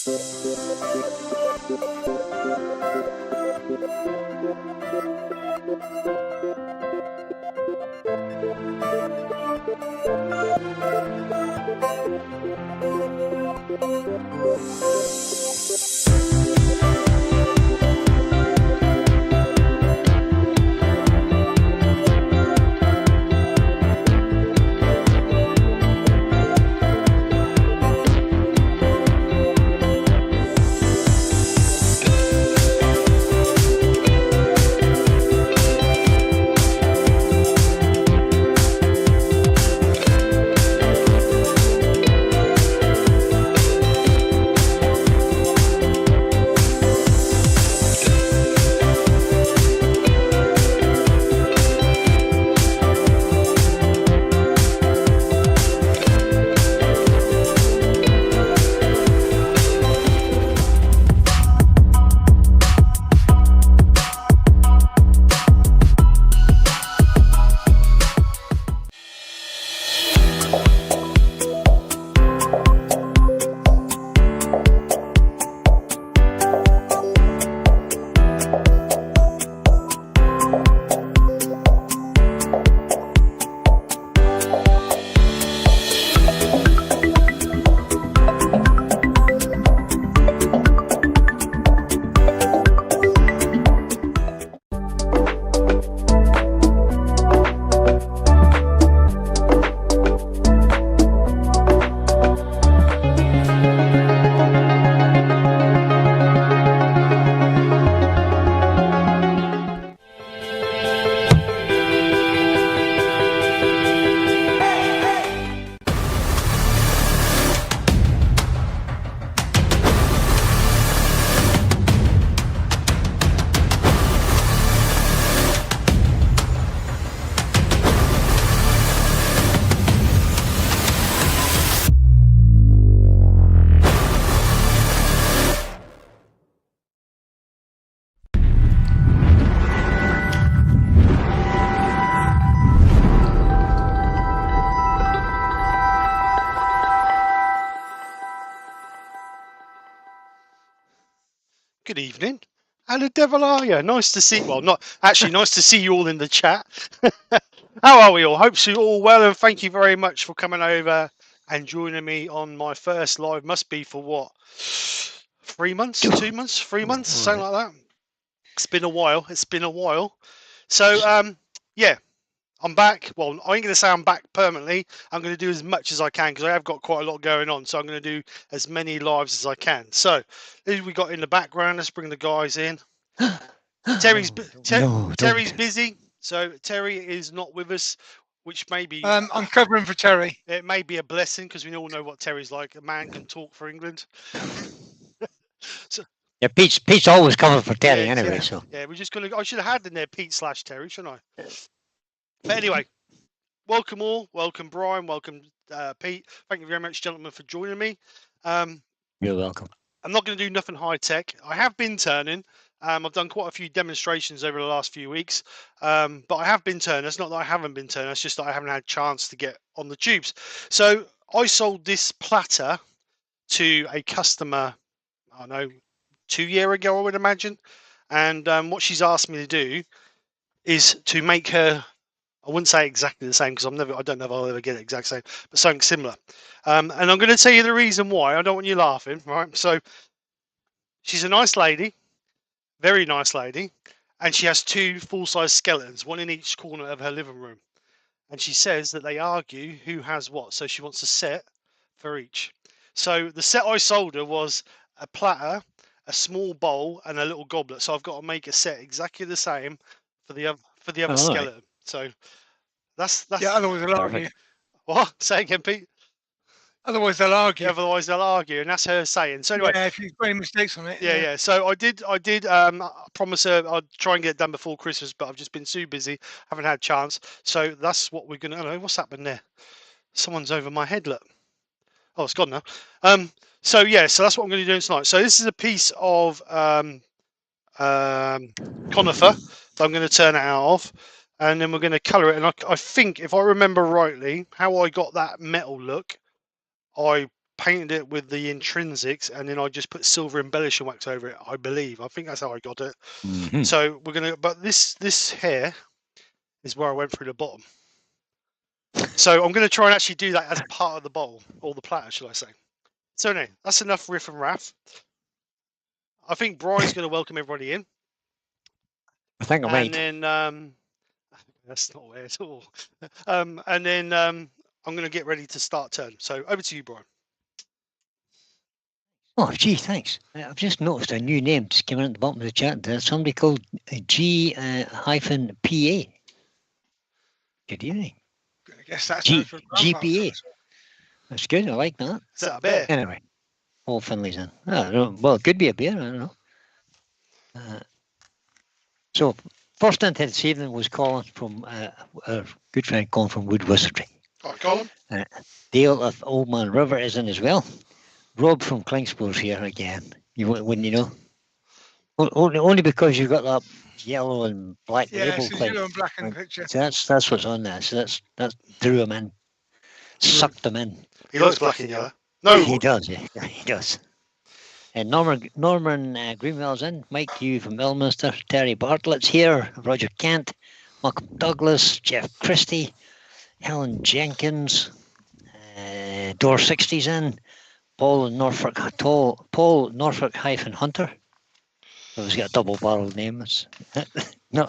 Good evening. How the devil are you? Nice to see. Well, not actually. Nice to see you all in the chat. How are we all? Hope you're all well, and thank you very much for coming over and joining me on my first live. Must be for what? 3 months, 2 months, 3 months, something like that. It's been a while. It's been a while. So, yeah. I'm back. Well, I ain't going to say I'm back permanently. I'm going to do as much as I can because I have got quite a lot going on. So I'm going to do as many lives as I can. So who we got in the background? Let's bring the guys in. Terry's busy. So Terry is not with us, which may be... I'm covering for Terry. It may be a blessing because we all know what Terry's like. A man can talk for England. So, yeah, Pete's always covered for Terry anyway. Yeah. So yeah, we're just going to... I should have had in there Pete/Terry, shouldn't I? But anyway, welcome all. Welcome, Brian. Welcome, Pete. Thank you very much, gentlemen, for joining me. You're welcome. I'm not going to do nothing high tech. I have been turning. I've done quite a few demonstrations over the last few weeks, but I have been turning. It's not that I haven't been turning. It's just that I haven't had a chance to get on the tubes. So I sold this platter to a customer, I don't know, 2 years ago, I would imagine. And what she's asked me to do is to make her... I wouldn't say exactly the same because I don't know if I'll ever get it exact same, but something similar. And I'm going to tell you the reason why. I don't want you laughing, right? So she's a nice lady, very nice lady, and she has 2 full-size skeletons, one in each corner of her living room. And she says that they argue who has what. So she wants a set for each. So the set I sold her was a platter, a small bowl, and a little goblet. So I've got to make a set exactly the same for the other skeleton. Right. So that's yeah. Otherwise they'll argue. What? Say again, Pete. Otherwise they'll argue. Yeah, otherwise they'll argue, and that's her saying. So anyway, yeah, if you've got any mistakes on it. Yeah. So I did. Promise her I'd try and get it done before Christmas, but I've just been too busy, haven't had a chance. So that's what we're gonna. I don't know what's happened there. Someone's over my head. Look. Oh, it's gone now. So yeah. So that's what I'm going to be doing tonight. So this is a piece of conifer that I'm going to turn it out of. And then we're going to colour it. And I think, if I remember rightly, how I got that metal look, I painted it with the intrinsics, and then I just put silver embellishing wax over it. I believe. I think that's how I got it. Mhm. So we're gonna. But this here is where I went through the bottom. So I'm gonna try and actually do that as part of the bowl or the platter, shall I say? So anyway, that's enough riff and raff. I think Brian's gonna welcome everybody in, I think I and might. then that's not where at all. And then I'm gonna get ready to start turn. So over to you, Brian. Oh, gee, thanks. I've just noticed a new name just came in at the bottom of the chat. There's somebody called G-PA. Good evening. I guess that's known for grandpa. GPA. That's good. I like that. Is that a bear? Anyway, Paul Finley's in. I don't know. Well, it could be a bear. I don't know. So, first into this evening was Colin from our good friend Colin from Wood Wizardry. All right, Colin. Dale of Old Man River is in as well. Rob from Klingspor's here again. Wouldn't you know? Only because you've got that yellow and black Yeah, label it's thing. yellow and black in the picture. So that's what's on there. So that drew him in, sucked him in. He likes black and yellow. No, He does. Yeah, he does. And Norman Greenwell's in. Mike Hugh from Ilminster. Terry Bartlett's here. Roger Kent. Malcolm Douglas. Jeff Christie. Helen Jenkins. Door 60's in. Paul Norfolk Hunter. So he's got a double-barreled name. It's, no,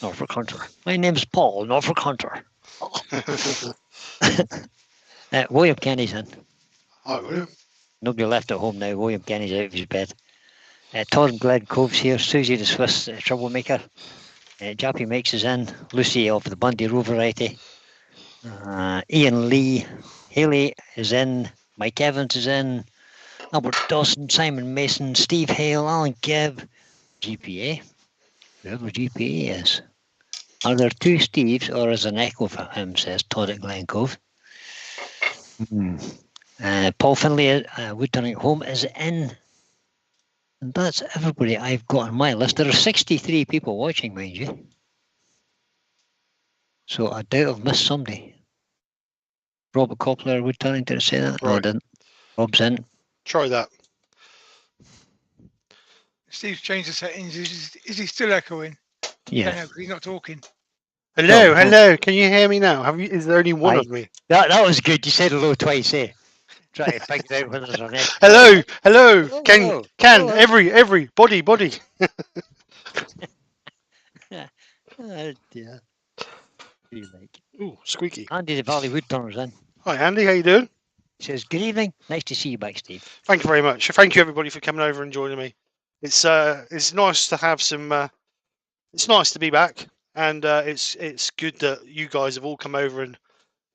Norfolk Hunter. My name's Paul Norfolk Hunter. William Kenny's in. Oh, William. Nobody left at home now. William Kenny's out of his bed. Todd Glen Cove's here. Susie the Swiss troublemaker. Jappy Makes is in. Lucy of the Bundy Row variety. Ian Lee. Haley is in. Mike Evans is in. Albert Dawson, Simon Mason, Steve Hale, Alan Gibb, GPA. Whoever GPA is. Are there two Steves or is an echo for him, says Todd at Glen Cove. Paul Finley, Woodturning at Home, is in. And that's everybody I've got on my list. There are 63 people watching, mind you. So I doubt I've missed somebody. Robert Coppler, Woodturning, did I say that? No, I Right. didn't. Rob's in. Try that. Steve's changed the settings. Is he still echoing? Yeah. No, 'cause he's not talking. Hello, No, hello. Can you hear me now? Is there only one Aye. of me? That was good. You said hello twice, eh? Try to figure out whether there's an echo. Hello, hello. Hello, Can hello. can Hello. every body. Oh dear. You like. Ooh, squeaky. Andy the Valley Woodturner's in. Hi, Andy. How you doing? He says, good evening. Nice to see you back, Steve. Thank you very much. Thank you everybody for coming over and joining me. It's nice to have some. It's nice to be back, and it's good that you guys have all come over and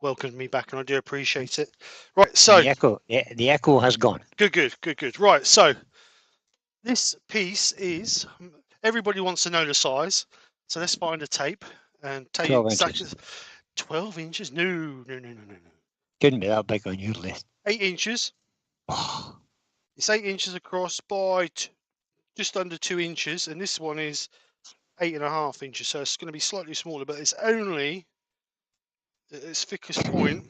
welcomed me back, and I do appreciate it. Right, so The echo has gone. good. Right, so this piece is. Everybody wants to know the size, so let's find a tape and tell you 12 exactly. inches. 12 inches? No. Couldn't be that big on your list. 8 inches. It's 8 inches across by just under 2 inches, and this one is 8.5 inches, so it's going to be slightly smaller, but it's only at its thickest point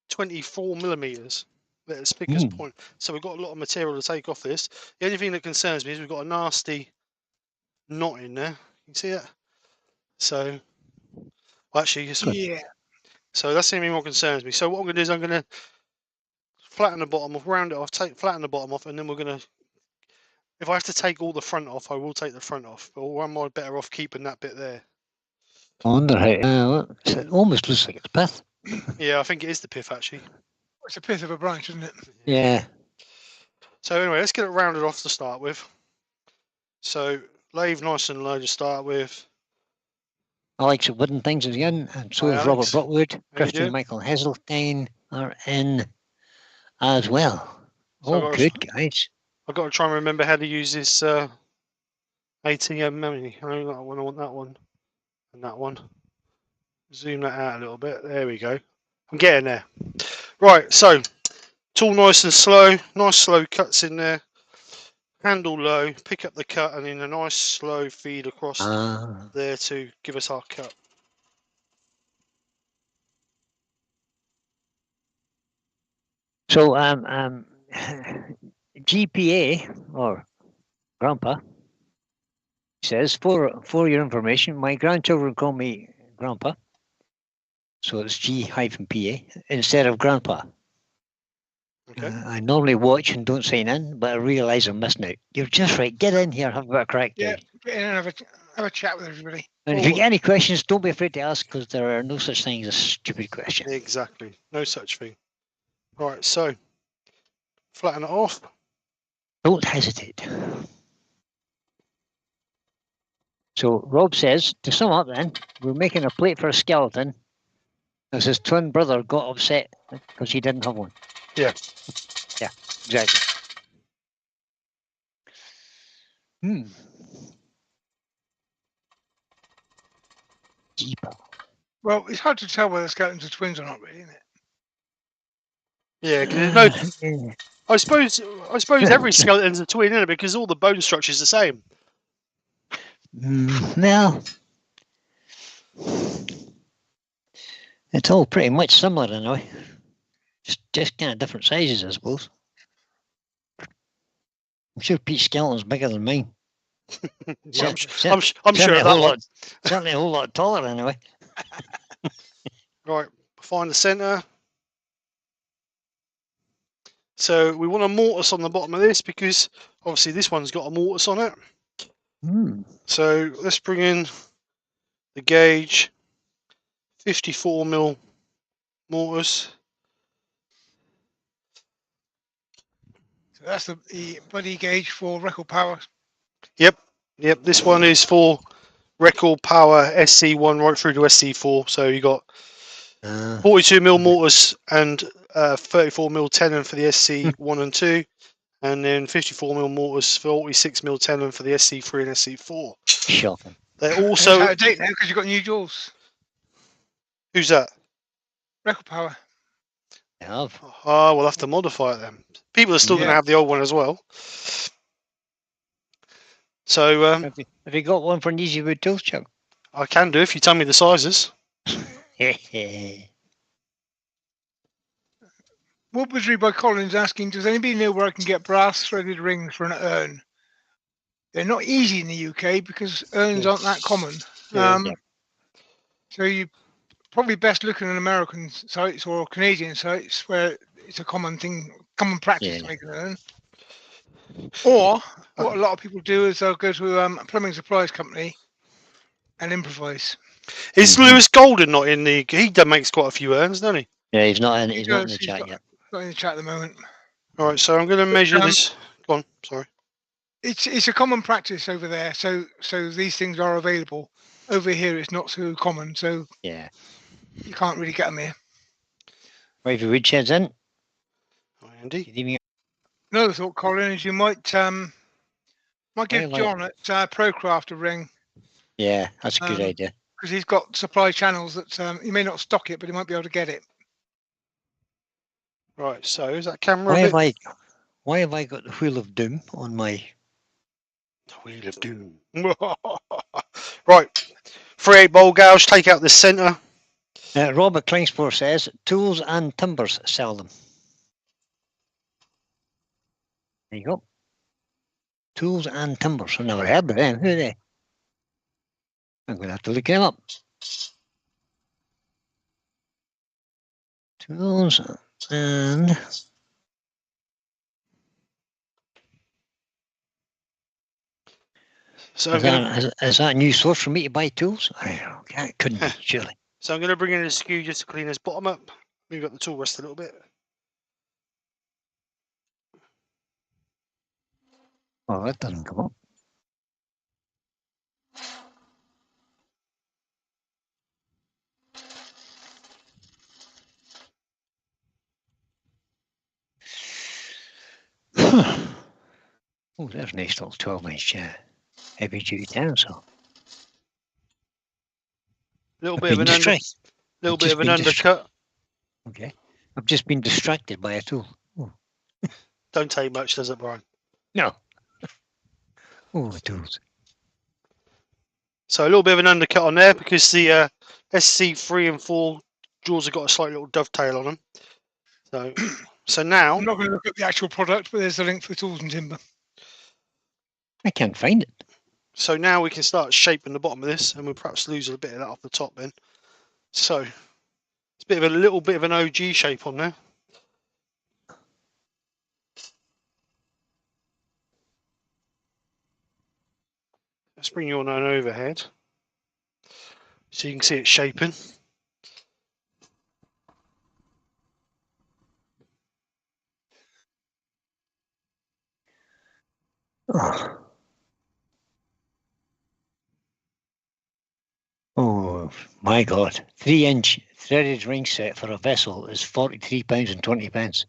24 millimeters at its thickest point. So we've got a lot of material to take off this. The only thing that concerns me is we've got a nasty knot in there. You see it? So, well, actually, Yeah. so that's the only thing that concerns me. So what I'm going to do is I'm going to flatten the bottom off, round it off, flatten the bottom off, and then we're going to. If I have to take all the front off, I will take the front off. Or am I better off keeping that bit there? I wonder how. It almost looks like it's pith. Yeah, I think it is the pith actually. It's a pith of a branch, isn't it? Yeah. So anyway, let's get it rounded off to start with. So lathe nice and low to start with. Alex at Wooden Things is in, and so Hi, is Alex. Robert Brookwood. How you Christian doing? Michael Heseltine are in as well. So Oh, good, guys. I've got to try and remember how to use this ATM memory. I want that one and that one. Zoom that out a little bit. There we go. I'm getting there. Right, so tool nice and slow. Nice slow cuts in there. Handle low. Pick up the cut and then a nice slow feed across there to give us our cut. So GPA or Grandpa says for your information, my grandchildren call me Grandpa. So it's G-PA instead of Grandpa. Okay. I normally watch and don't sign in, but I realise I'm missing out. You're just right. Get in here, have a bit of crack, Yeah, guys. get in and have a chat with everybody. And if you get any questions, don't be afraid to ask, because there are no such things as stupid questions. Exactly. No such thing. All right. So flatten it off. Don't hesitate. So Rob says, to sum up then, we're making a plate for a skeleton as his twin brother got upset because he didn't have one. Yeah. Yeah, exactly. Deeper. Well, it's hard to tell whether skeletons are twins or not, really, isn't it? Yeah. Because no. I suppose every skeleton's a twin, isn't it? Because all the bone structure is the same. Well, it's all pretty much similar in a way. Just kind of different sizes, I suppose. I'm sure Pete's skeleton's bigger than mine. Well, I'm sure of that one. Certainly a whole lot taller, anyway. Right, find the centre. So we want a mortise on the bottom of this because obviously this one's got a mortise on it. So let's bring in the gauge, 54mm mortise. So that's the buddy gauge for record power. Yep. This one is for record power SC1 right through to SC4. So you got 42mm mortise and 34mm tenon for the SC1 and 2, and then 54mm mortise, 46mm tenon for the SC3 and SC4. Shocking. They're also out of date now because you've got new jaws. Who's that? Record power. I have. Oh, we'll have to modify it then. People are still going to have the old one as well. So Have you got one for an easy wood tools, Chuck? I can do if you tell me the sizes. Woodbury by Collins asking, does anybody know where I can get brass threaded rings for an urn? They're not easy in the UK because urns aren't that common. So you probably best look at American sites or Canadian sites where it's a common practice to make an urn. Or what a lot of people do is they'll go to a plumbing supplies company and improvise. Is Lewis Golden not in the? He makes quite a few urns, doesn't he? Yeah, he's not in. He's not in the chat yet. Not in the chat at the moment. All right, so I'm going to measure this. Go on, sorry. It's a common practice over there, so these things are available. Over here, it's not so common, so yeah, you can't really get them here. Right, the wood shed's in. Oh, Andy. Another thought, Colin, is you might give John at ProCraft a ring. Yeah, that's a good idea. Because he's got supply channels that he may not stock it, but he might be able to get it. Right, so is that camera? Why have I got the Wheel of Doom on my? The Wheel of Doom. Right, 3/8 bowl gouge. Take out the centre. Robert Klingspor says tools and timbers sell them. There you go. Tools and timbers. I've never heard of them. Who are they? I'm going to have to look them up. Tools and so is that a new source for me to buy tools? I couldn't be, surely. So I'm going to bring in a skew just to clean this bottom up. Move up the tool rest a little bit. Oh, that doesn't come up. Oh, there's a nice little 12-inch heavy duty tenon saw. Little bit of an undercut. Okay, I've just been distracted by a tool. Oh. Don't take much, does it, Brian? No. Oh, tools. So a little bit of an undercut on there because the SC3 and 4 jaws have got a slight little dovetail on them. So So now, I'm not going to look at the actual product, but there's a link for tools and timber. I can't find it. so now we can start shaping the bottom of this, and we'll perhaps lose a bit of that off the top then. So it's a little bit of an OG shape on there. Let's bring you on an overhead so you can see it shaping. Oh my God! 3-inch threaded ring set for a vessel is £43.20.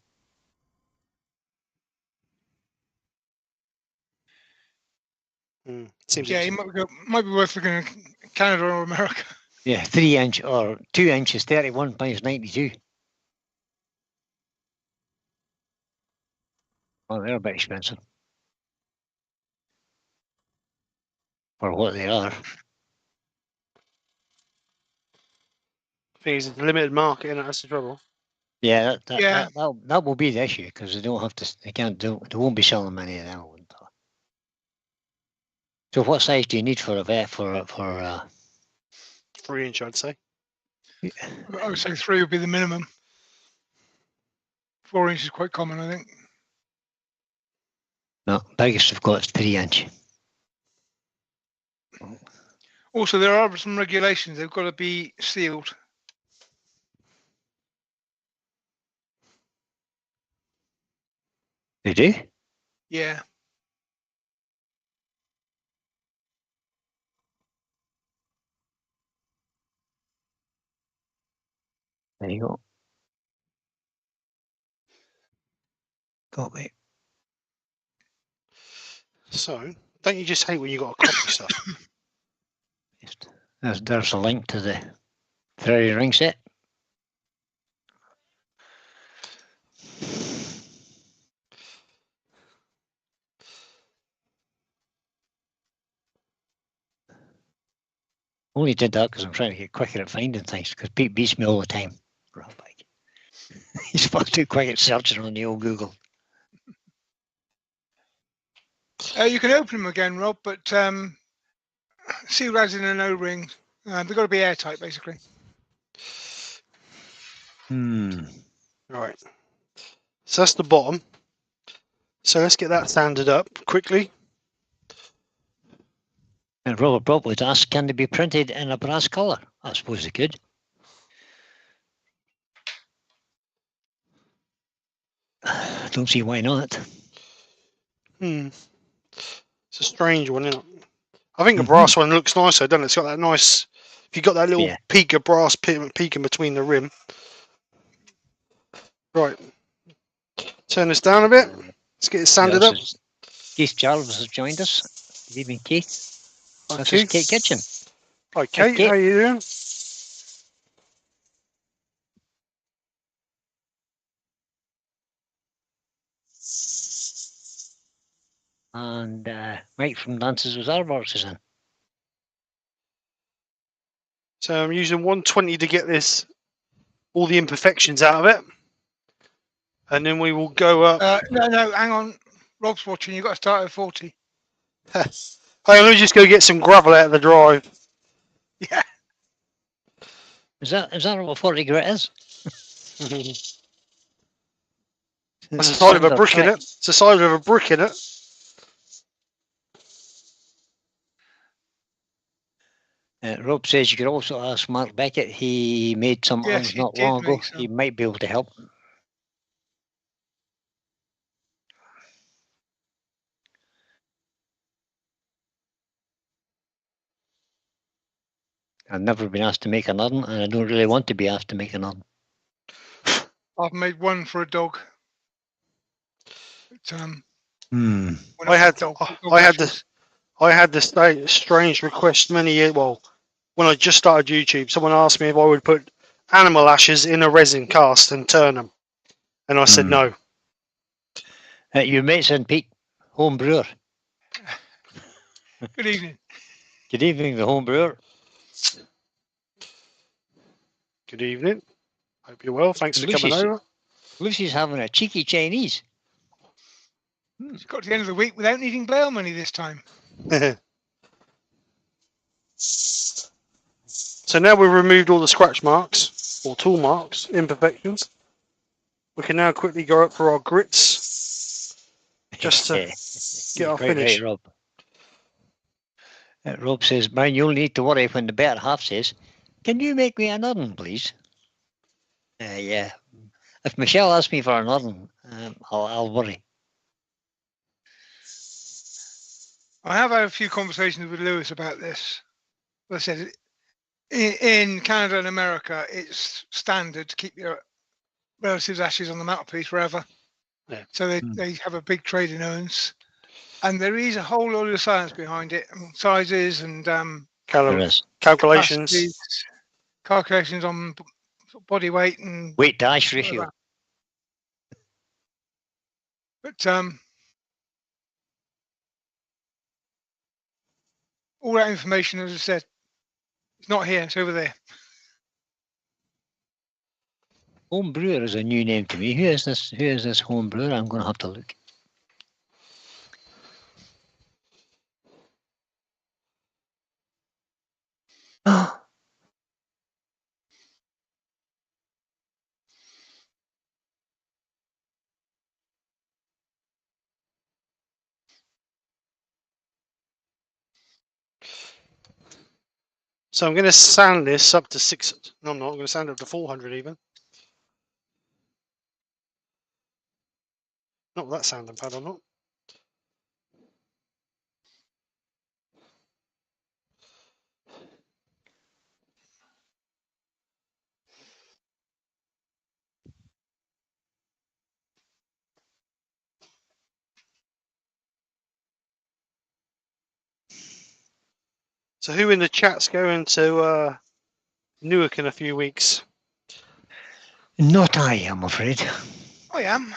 Seems Yeah, might be worth looking at Canada or America. Yeah, 3-inch or 2-inch is £31.92. Well, they're a bit expensive for what they are. thing is, it's a limited market, and that's the trouble. Yeah, Yeah. that will be the issue because they don't have to. They can't do. They won't be selling many of them. So, what size do you need for a vet for 3-inch, I'd say. I would say 3 would be the minimum. 4 inches is quite common, I think. No, biggest we've got is 3-inch. Also, there are some regulations. They've got to be sealed. They do? Yeah. There you go. Got me. So, don't you just hate when you got to copy stuff? There's a link to the threaded ring set. Only did that because I'm trying to get quicker at finding things because Pete beats me all the time. He's far too quick at searching on the old Google. You can open them again, Rob, but sealed as in an O-ring. They've got to be airtight, basically. Right. So that's the bottom. So let's get that sanded up quickly. And Robert probably asked, can they be printed in a brass colour? I suppose they could. I don't see why not. It's a strange one, isn't it? I think the brass one looks nicer, doesn't it? It's got that nice. If you've got that little peak of brass peeking between the rim. Right. Turn this down a bit. Let's get it sanded up. Keith Jarvis has joined us. Good evening, Keith. Hi, This Keith. is Kate Kitchen. Hi, Kate. How are you doing? And Mike from Dances with Airworks is in. So I'm using 120 to get all the imperfections out of it. And then we will go up. No, hang on. Rob's watching. You've got to start at 40. Hey, let me just go get some gravel out of the drive. Yeah. Is that what 40 grit is? That's the side of a brick in it. It's the side of a brick in it. Rob says you could also ask Mark Beckett. He made some arms not long ago. He might be able to help. I've never been asked to make an oven, and I don't really want to be asked to make an oven. I've made one for a dog. But, I had this strange request many years. Well, when I just started YouTube, someone asked me if I would put animal ashes in a resin cast and turn them, and I said no. Your mate's in, Pete, home brewer. Good evening. Good evening, the home brewer. Good evening. Hope you're well. Thanks for coming over. Lucy's having a cheeky Chinese. She's got to the end of the week without needing bail money this time. So now we've removed all the scratch marks, or tool marks, imperfections. We can now quickly go up for our grits, just to get our finish. Right, Rob. Rob says, "Man, you'll need to worry when the better half says, 'Can you make me an oven, please?'" Yeah. If Michelle asks me for an oven, I'll worry. I have had a few conversations with Lewis about this. As I said, in Canada and America, it's standard to keep your relatives' ashes on the mantelpiece forever. Yeah. So they have a big trade in ovens. And there is a whole lot of science behind it, sizes and calculations on body weight and weight to ash ratio. But all that information, as I said, it's not here; it's over there. Home brewer is a new name to me. Who is this? Who is this home brewer? I'm going to have to look. So I'm going to sand this up to 600. No, I'm not. I'm going to sand it up to 400 even. Not with that sanding pad or not. So who in the chat's going to Newark in a few weeks? Not I, I'm afraid. I am.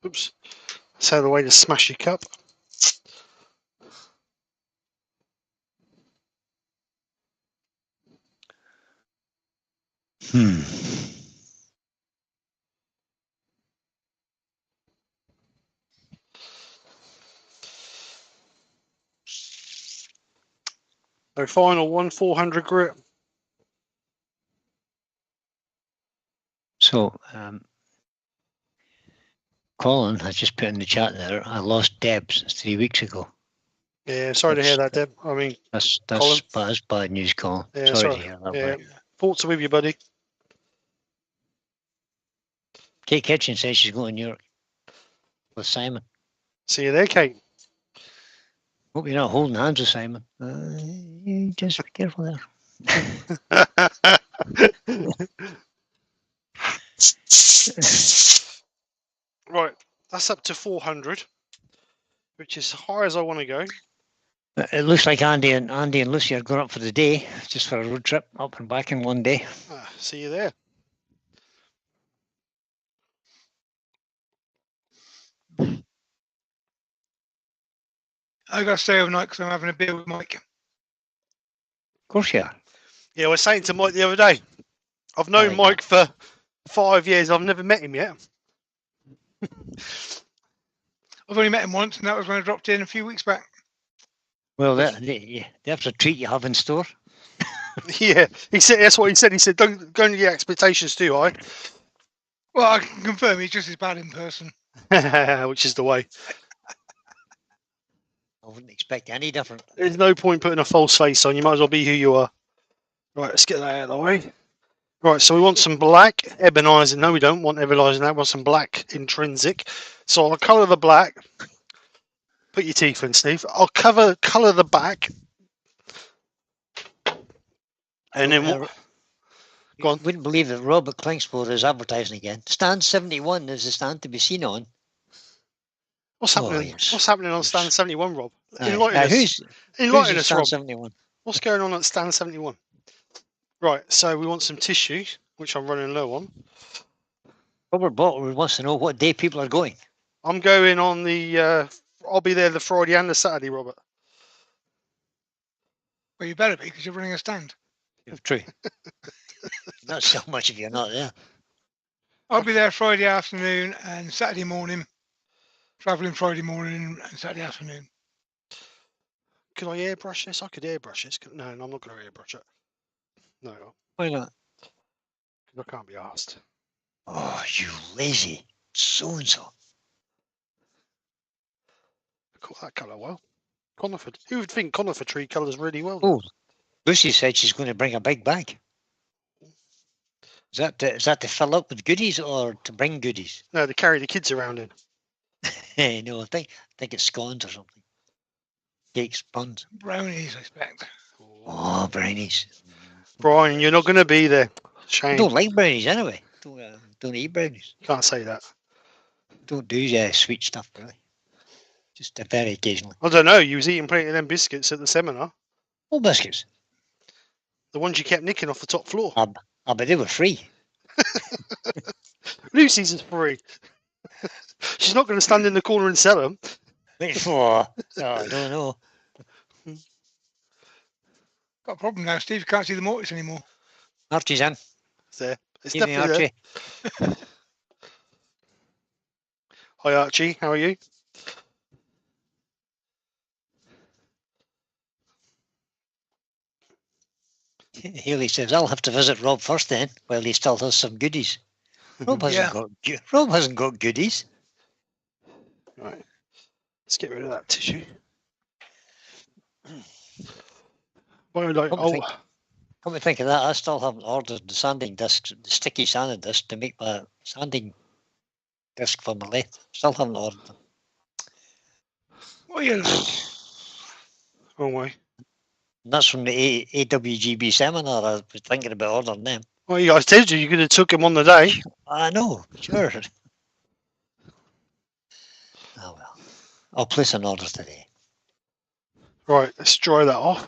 Oops. That's out of the way to smash your cup. So final one, 400 grit. So, Colin has just put in the chat there, I lost Debs 3 weeks ago. Yeah, sorry to hear that, Deb. I mean, that's bad news, Colin. Yeah, sorry to hear that. Yeah. Thoughts are with you, buddy. Kate Kitchen says she's going to New York with Simon. See you there, Kate. Hope you're not holding hands with Simon. You just be careful there. Right, that's up to 400, which is as high as I want to go. It looks like Andy and Lucy are going up for the day, just for a road trip up and back in one day. See you there. I got to stay overnight because I'm having a beer with Mike. Of course you are. Yeah, I was saying to Mike the other day, I've known Mike for 5 years. I've never met him yet. I've only met him once, and that was when I dropped in a few weeks back. Well, that's a treat you have in store. Yeah, he said that's what he said. He said, "Don't go into your expectations too high." Well, I can confirm he's just as bad in person. Which is the way. I wouldn't expect any different. There's no point putting a false face on. You might as well be who you are. Right, let's get that out of the way. Right, so we want some black ebonizing. No, we don't want ebonizing. That. We want some black intrinsic. So I'll colour the black. Put your teeth in, Steve. I'll colour the back. And then what? Go on. Wouldn't believe that Robert Klingspor is advertising again. Stand 71 is the stand to be seen on. What's happening? Yes. What's happening on stand 71, Rob? Enlighten us. Who's Rob. 71? What's going on at stand 71? Right, so we want some tissue. which I'm running low on. Robert Butler wants to know what day people are going. I'm going on the. I'll be there the Friday and the Saturday, Robert. Well, you better be because you're running a stand. True. Not so much if you're not there. I'll be there Friday afternoon and Saturday morning. Travelling Friday morning and Saturday afternoon. Could I airbrush this? I could airbrush this. No, I'm not going to airbrush it. No, Why not? I can't be asked. Oh, you lazy so-and-so. I caught that colour well. Conifer. Who would think conifer tree colours really well? Oh, Lucy said she's going to bring a big bag. Is that to fill up with goodies or to bring goodies? No, to carry the kids around in. No, I think it's scones or something. Cakes, buns. Brownies, I expect. Oh, brownies. Brian, you're not going to be there. I Shame. don't like brownies anyway. Don't eat brownies. Can't say that. Don't do sweet stuff really. Just very occasionally. I don't know. You was eating plenty of them biscuits at the seminar. All biscuits. The ones you kept nicking off the top floor. But they were free. Lucy's is free. She's not going to stand in the corner and sell them. Wait for. I don't know. Got a problem now, Steve. You can't see the mortise anymore. Archie's in. It's there. It's Evening, definitely Archie. there. Hi, Archie. How are you? Haley says, I'll have to visit Rob first then, while he still has some goodies. Rob hasn't got goodies. Right. Let's get rid of that tissue. Come to think of that, I still haven't ordered the sanding discs, the sticky sanding disc to make my sanding disc for my lathe. Still haven't ordered them. What are you like? Oh my. And that's from the AWGB seminar. I was thinking about ordering them. Well, you guys told you could have took him on the day. I know, sure. Oh well. I'll place an order today. Right, let's dry that off.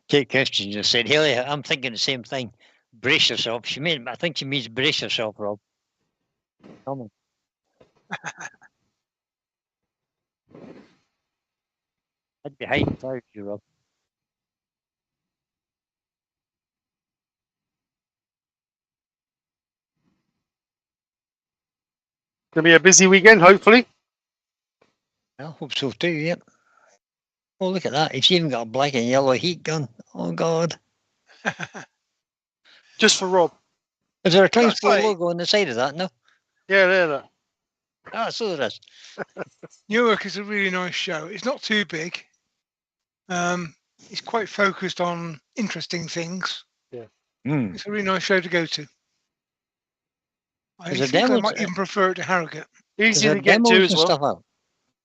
Kate Christian just said, Haley, I'm thinking the same thing. Brace yourself. I think she means brace yourself, Rob. Come on. I'd be hiding if I was you, Rob. Gonna be a busy weekend, hopefully. I hope so too, yep. Oh, look at that. He's even got a black and yellow heat gun. Oh, God. Just for Rob. Is there a transport right. logo on the side of that? No? Yeah, there. Ah, so there is. Newark is a really nice show. It's not too big. It's quite focused on interesting things. Yeah. It's a really nice show to go to. I Is there think I demos- might even prefer it to Harrogate. Is Easy there to get demos to and as well. stuff out?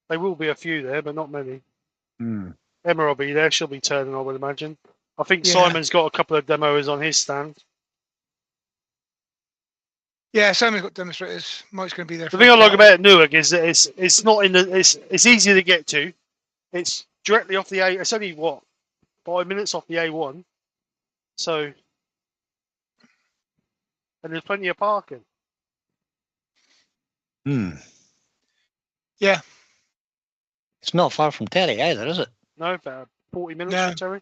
There will be a few there, but not many. Hmm. Emma will be there. She'll be turning, I would imagine. I think Yeah. Simon's got a couple of demos on his stand. Yeah, Simon's got demonstrators. Mike's going to be there. The thing I like about Newark is that it's not in the it's easy to get to. It's directly off the A. It's only 5 minutes off the A1. So, and there's plenty of parking. Yeah. It's not far from Terry either, is it? No, about 40 minutes No. from Terry.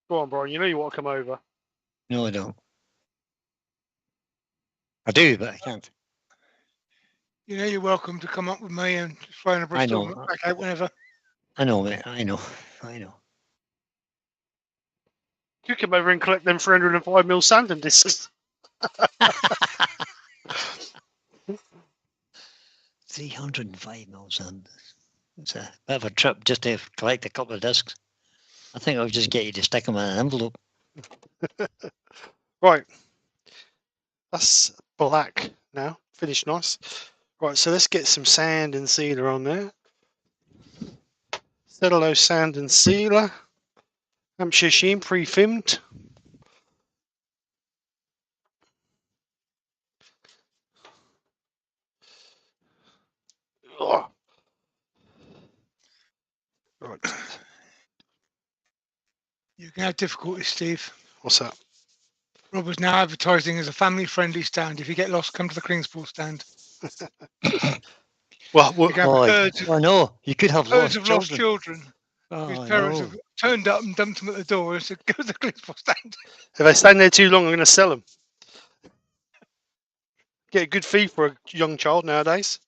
Go on, Brian. You know you want to come over. No, I don't. I do, but I can't. You know you're welcome to come up with me and fly in a Bristol and back out whenever. I know, mate. I know. You come over and collect them 305mm sanding discs. 305 mils, and it's a bit of a trip just to collect a couple of discs. I think I'll just get you to stick them in an envelope. Right. That's black now. Finished nice. Right, so let's get some sand and sealer on there. Cellulose sand and sealer. Hampshire Sheen pre-filmed. Oh. Right. You can have difficulties, Steve. What's that? Rob is now advertising as a family-friendly stand. If you get lost, come to the Kingsport stand. Well, You can have herds of, no, you could have herds lost of lost children. children whose Oh, parents no. have turned up and dumped them at the door and said, "Go to the Kingsport stand." if they stand there too long, I'm going to sell them. Get a good fee for a young child nowadays.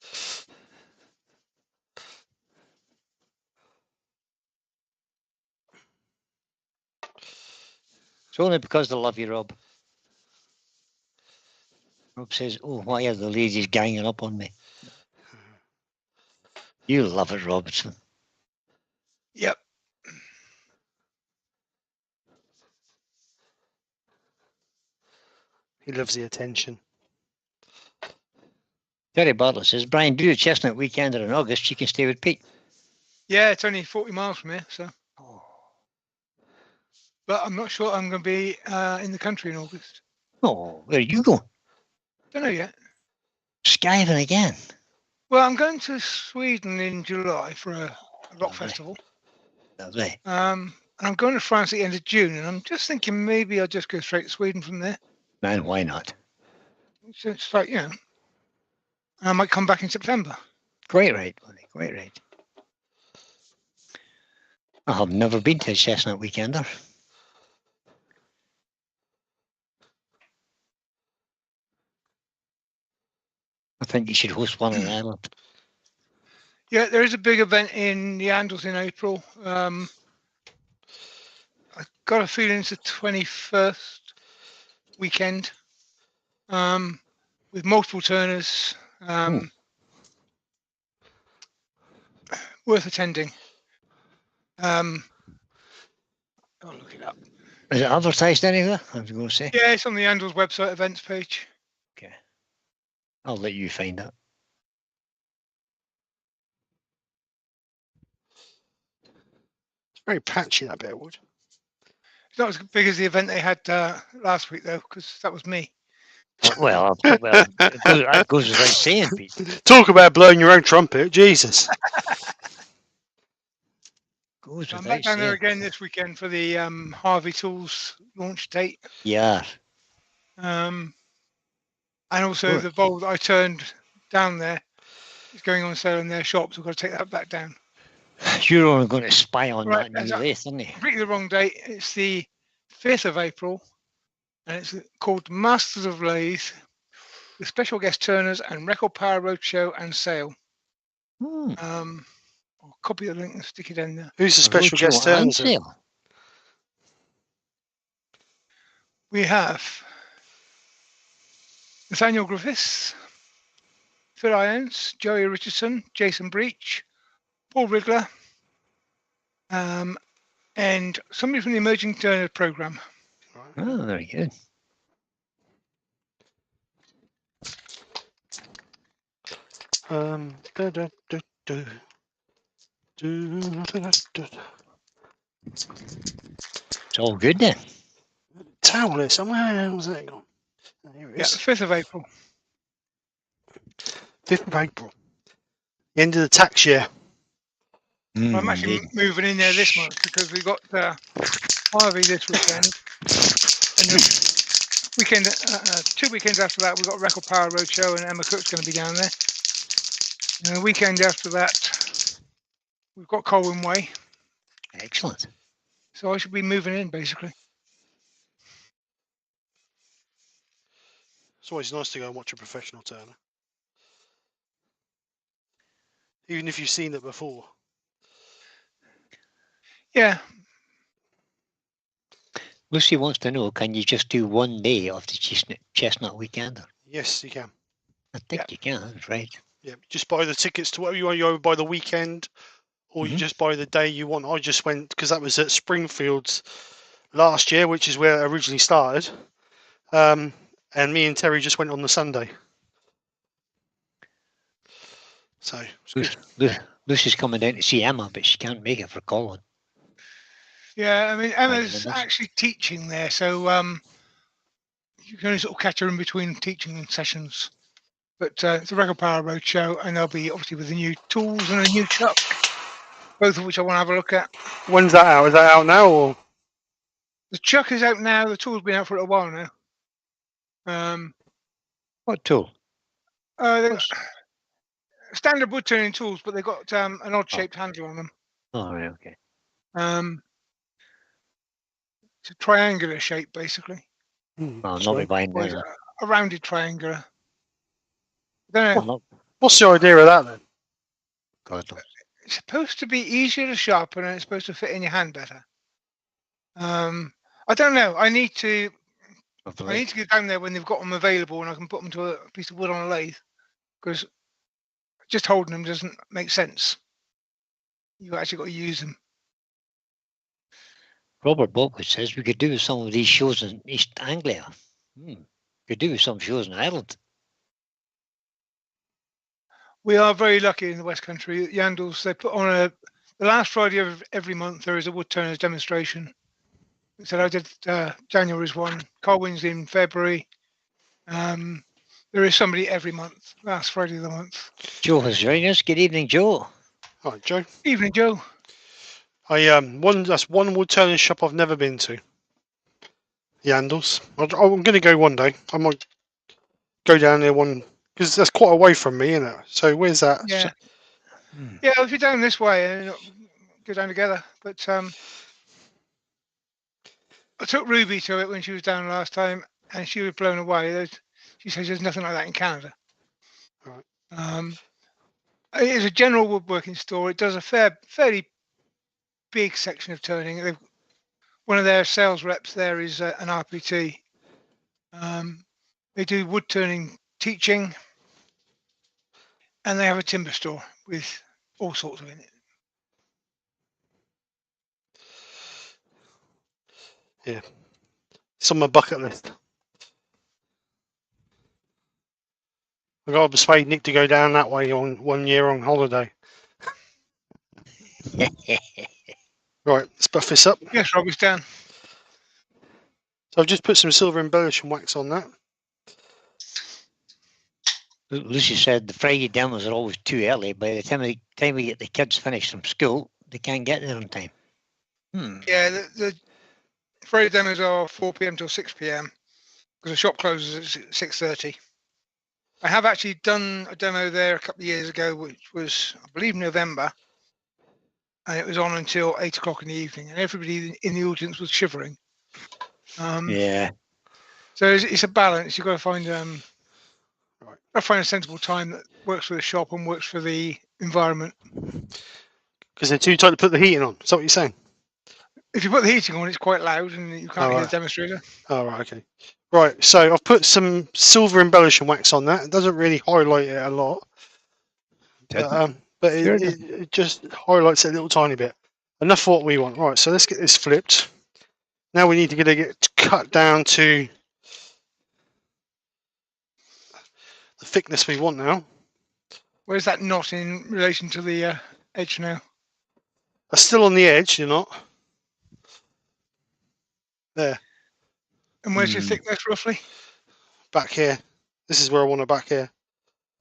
It's only because they love you, Rob. Rob says, "Oh, why are the ladies ganging up on me?" You love it, Robertson. Yep. He loves the attention. Terry Bartlett says, "Brian, do the Chestnut Weekender in August. You can stay with Pete." Yeah, it's only 40 miles from here, so. But I'm not sure I'm going to be in the country in August. Oh, where are you going? Don't know yet. Skiving again. Well, I'm going to Sweden in July for a rock Lovely. festival. Lovely. And I'm going to France at the end of June, and I'm just thinking maybe I'll just go straight to Sweden from there. Man, why not? So it's like, I might come back in September. Quite right, buddy. Quite right. I have never been to a Chestnut Weekender. I think you should host one in Ireland. Yeah, there is a big event in the Andals in April. I got a feeling it's the 21st weekend with multiple turners. Worth attending. I'll look it up. Is it advertised anywhere? I was going to say. Yeah, it's on the Andals website events page. Okay. I'll let you find it. It's very patchy, that bit of wood. It's not as big as the event they had last week, though, because that was me. Well, that goes without saying, Pete. Talk about blowing your own trumpet. Jesus. Goes I'm without back down there saying. again this weekend for the Harvey Tools launch date. Yeah. And also Right. the bowl that I turned down there is going on sale in their shops. I've got to take that back down. You're only going to spy on Right, that new lathe, aren't you? Completely the wrong date. It's the 5th of April, and it's called Masters of Lathe, with special guest turners and Record Power Roadshow and sale. I'll copy the link and stick it in there. Who's the special guest turner? Sale. We have Nathaniel Griffiths, Phil Irons, Joey Richardson, Jason Breach, Paul Wriggler, and somebody from the Emerging Turner program. Oh, very good. It's all good then. Towel there somewhere. Where's that gone? Here it Yeah, is. 5th of April. 5th of April. The end of the tax year. I'm actually moving in there this month because we got Harvey this weekend. And the weekend, 2 weekends after that, we got Record Power Roadshow and Emma Cook's going to be down there. And the weekend after that, we've got Colwyn Way. Excellent. So I should be moving in, basically. It's always nice to go and watch a professional turner. Even if you've seen it before. Yeah. Lucy wants to know, can you just do one day of the Chestnut Weekender? Yes, you can. I think you can, that's right. Yeah, just buy the tickets to whatever you want. You either buy the weekend or you just buy the day you want. I just went because that was at Springfields last year, which is where it originally started. And me and Terry just went on the Sunday. So it's good. Lucy's coming down to see Emma, but she can't make it for Colin. Yeah, I mean, Emma's actually teaching there, so you can only sort of catch her in between teaching sessions. But it's a Record Power Road show, and they'll be obviously with the new tools and a new chuck, both of which I want to have a look at. When's that out? Is that out now? Or the chuck is out now. The tool's been out for a while now. What tool? Standard wood turning tools, but they've got an odd shaped handle on them. Oh, right, okay. It's a triangular shape, basically. I'll not be buying that. A rounded triangular. I don't know. What's the idea of that then? God, it's supposed to be easier to sharpen, and it's supposed to fit in your hand better. I don't know. I need to go down there when they've got them available, and I can put them to a piece of wood on a lathe, because just holding them doesn't make sense. You've actually got to use them. Robert Bulkwood says we could do some of these shows in East Anglia. Could do some shows in Ireland. We are very lucky in the West Country. Yandles, they put on the last Friday of every month there is a woodturners demonstration. So I did January's one. Colwyn's in February. There is somebody every month. Last Friday of the month. Joe has joined us. Good evening, Joe. Hi, Joe. Evening, Joe. That's one woodturning shop I've never been to. Yandles. I'm going to go one day. I might go down there one because that's quite away from me, isn't it? So where's that? Yeah. Yeah, if you're down this way, go down together. But I took Ruby to it when she was down last time, and she was blown away. She says there's nothing like that in Canada. Right. It's a general woodworking store. It does a fairly big section of turning. One of their sales reps there is an RPT. They do wood turning teaching, and they have a timber store with all sorts of in it. Yeah, it's on my bucket list. I got to persuade Nick to go down that way on 1 year on holiday. Right, let's buff this up. Yes, Rob, it's down. So I've just put some silver embellishing wax on that. Lucy said the Friday demos are always too early. By the time we get the kids finished from school, they can't get there on time. Yeah, the Friday demos are 4 p.m. till 6 p.m. because the shop closes at 6:30. I have actually done a demo there a couple of years ago, which was, I believe, November, and it was on until 8 o'clock in the evening, and everybody in the audience was shivering. Yeah. So it's a balance. You've got to find a sensible time that works for the shop and works for the environment. Because they're too tight to put the heating on. Is that what you're saying? If you put the heating on, it's quite loud and you can't hear the demonstrator. Oh, right, okay. Right, so I've put some silver embellishing wax on that. It doesn't really highlight it a lot. But it just highlights it a little tiny bit. Enough for what we want. Right, so let's get this flipped. Now we need to get cut down to the thickness we want now. Where's that knot in relation to the edge now? That's still on the edge, you're not. There. And where's your thickness roughly? Back here. This is where I want it, back here.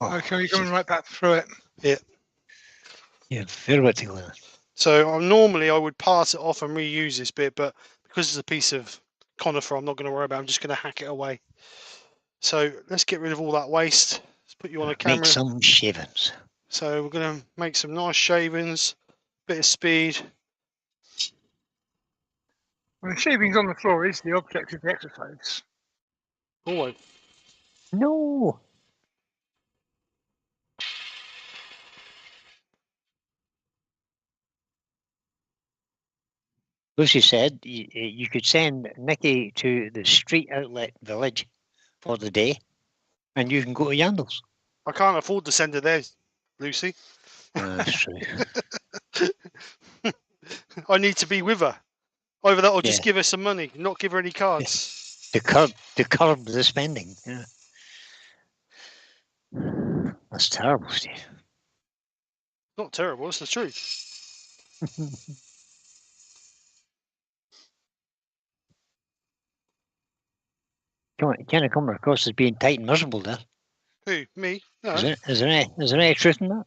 Okay, you're coming right back through it. Yeah. Yeah, very particular. So normally I would part it off and reuse this bit, but because it's a piece of conifer, I'm not going to worry about it. I'm just going to hack it away. So let's get rid of all that waste. Let's put you on a camera. Make some shavings. So we're going to make some nice shavings, bit of speed. When the shavings on the floor is the object of the exercise. Always. No. Lucy said you could send Nicky to the street outlet village for the day, and you can go to Yandles. I can't afford to send her there, Lucy. That's true. I need to be with her. Either that or just Yeah. give her some money, not give her any cards. To curb the spending. Yeah. That's terrible, Steve. Not terrible, it's the truth. Kind of come across as being tight and miserable there. Who? Me? No. Is there any truth in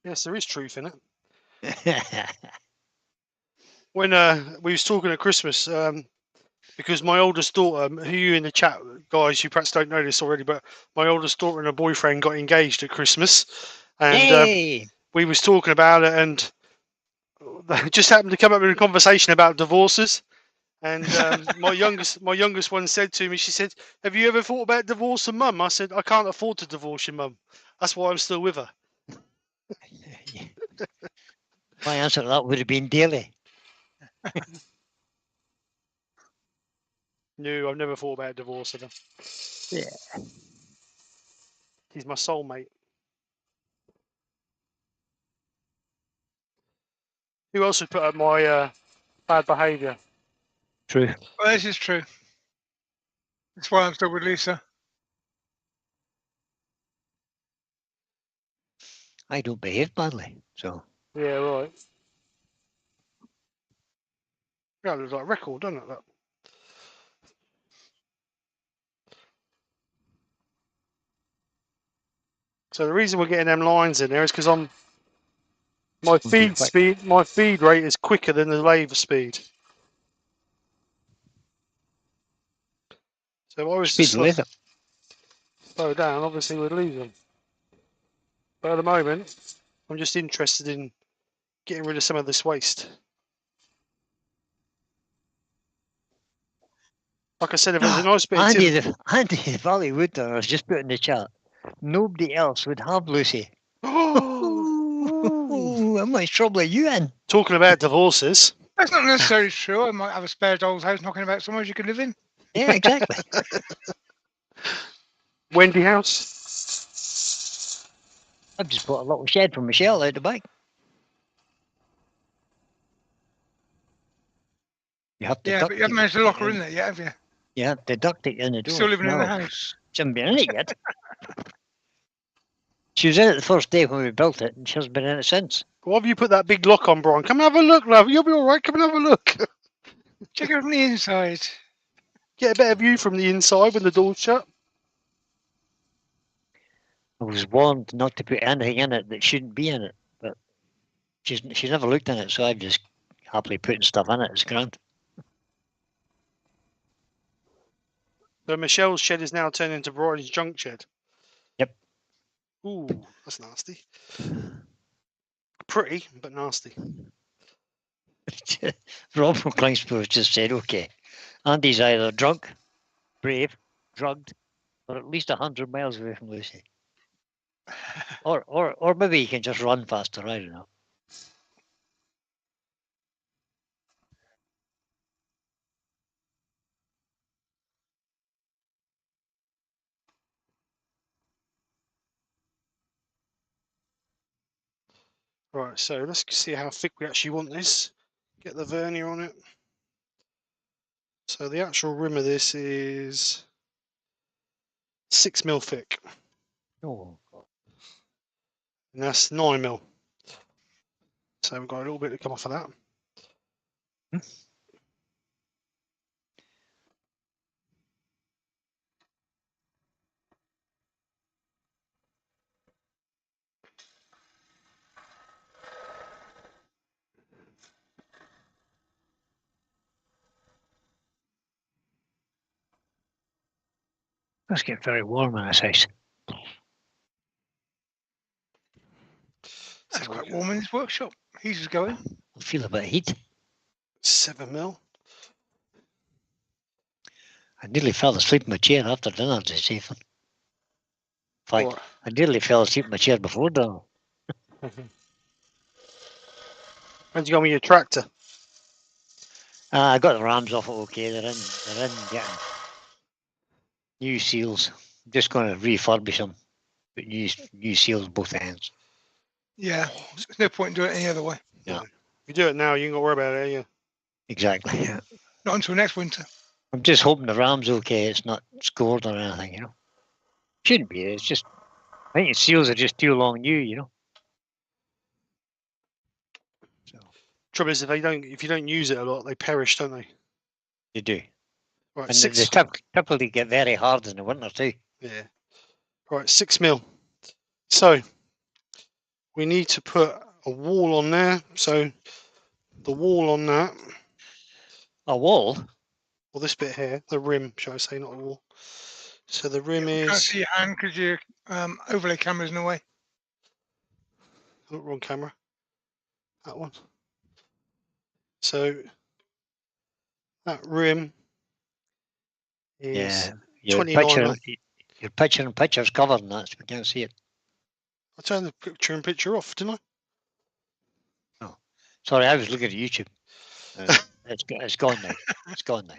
Yes, there is truth in it. that? When we was talking at Christmas, because my oldest daughter, who you in the chat, guys, you perhaps don't know this already, but my oldest daughter and her boyfriend got engaged at Christmas, and Hey! we was talking about it, and they just happened to come up in a conversation about divorces. And my youngest one said to me, she said, "Have you ever thought about divorcing mum?" I said, "I can't afford to divorce your mum. That's why I'm still with her." My answer to that would have been daily. No, I've never thought about divorcing her. Yeah. He's my soulmate. Who else would put up my bad behaviour? True. Well, this is true. That's why I'm still with Lisa. I don't behave badly, so. Yeah, right. Yeah, it looks like a record, doesn't it? That? So the reason we're getting them lines in there is because my feed rate is quicker than the lathe speed. So if I was Speed to slow down, obviously we'd lose them. But at the moment, I'm just interested in getting rid of some of this waste. Like I said, if there's a nice bit of Andy the Valley Woodturner has just put in the chat. Nobody else would have Lucy. Oh, how much trouble are you in? Talking about divorces. That's not necessarily true. I might have a spare doll's house knocking about somewhere you can live in. Yeah, exactly. Wendy House. I've just bought a little shed for Michelle out the back. You have to Yeah, but you haven't managed to lock her in there yet, have you? You have to duct it in the door. Still living in the house. She hasn't been in it yet. She was in it the first day when we built it, and she hasn't been in it since. Why have you put that big lock on, Brian? Come and have a look, love. You'll be all right. Come and have a look. Check it from the inside. Get a better view from the inside when the door's shut. I was warned not to put anything in it that shouldn't be in it, but she's never looked in it, so I'm just happily putting stuff in it. It's grand. So Michelle's shed is now turned into Brian's junk shed. Yep. Ooh, that's nasty. Pretty, but nasty. Rob from Klingspool just said, okay, Andy's either drunk, brave, drugged, or at least 100 miles away from Lucy. Or maybe he can just run faster, I don't know. Right, so let's see how thick we actually want this. Get the vernier on it. So the actual rim of this is 6mm thick. Oh. And that's 9mm. So we've got a little bit to come off of that. It's getting very warm in this house. That's quite warm in this workshop. Heater's going. I feel a bit of heat. 7mm. I nearly fell asleep in my chair after dinner this evening. In fact, Right. I nearly fell asleep in my chair before dinner. How'd you go with your tractor? I got the rams off it okay. They're in getting new seals. Just going to refurbish them. Put new seals both ends. Yeah, there's no point in doing it any other way. Yeah. If you do it now, you ain't got to worry about it, yeah. Exactly. Yeah. Not until next winter. I'm just hoping the ram's okay. It's not scored or anything, you know. Shouldn't be. It's just, I think the seals are just too long new, you know. So Trouble is, if you don't use it a lot, they perish, don't they? they do. Right, And six. they typically get very hard in the winter too. Yeah. Right, 6 mil. So we need to put a wall on there. So the wall on that, A wall? or this bit here, the rim, shall I say, not a wall. So the rim We can't is. see your hand because your overlay camera's in the way. Oh, wrong camera. That one. So that rim is Yeah. Your 29. picture and picture's covered in that, so we can't see it. I turned the picture and picture off, didn't I? Oh. Sorry, I was looking at YouTube. It's gone now. It's gone now.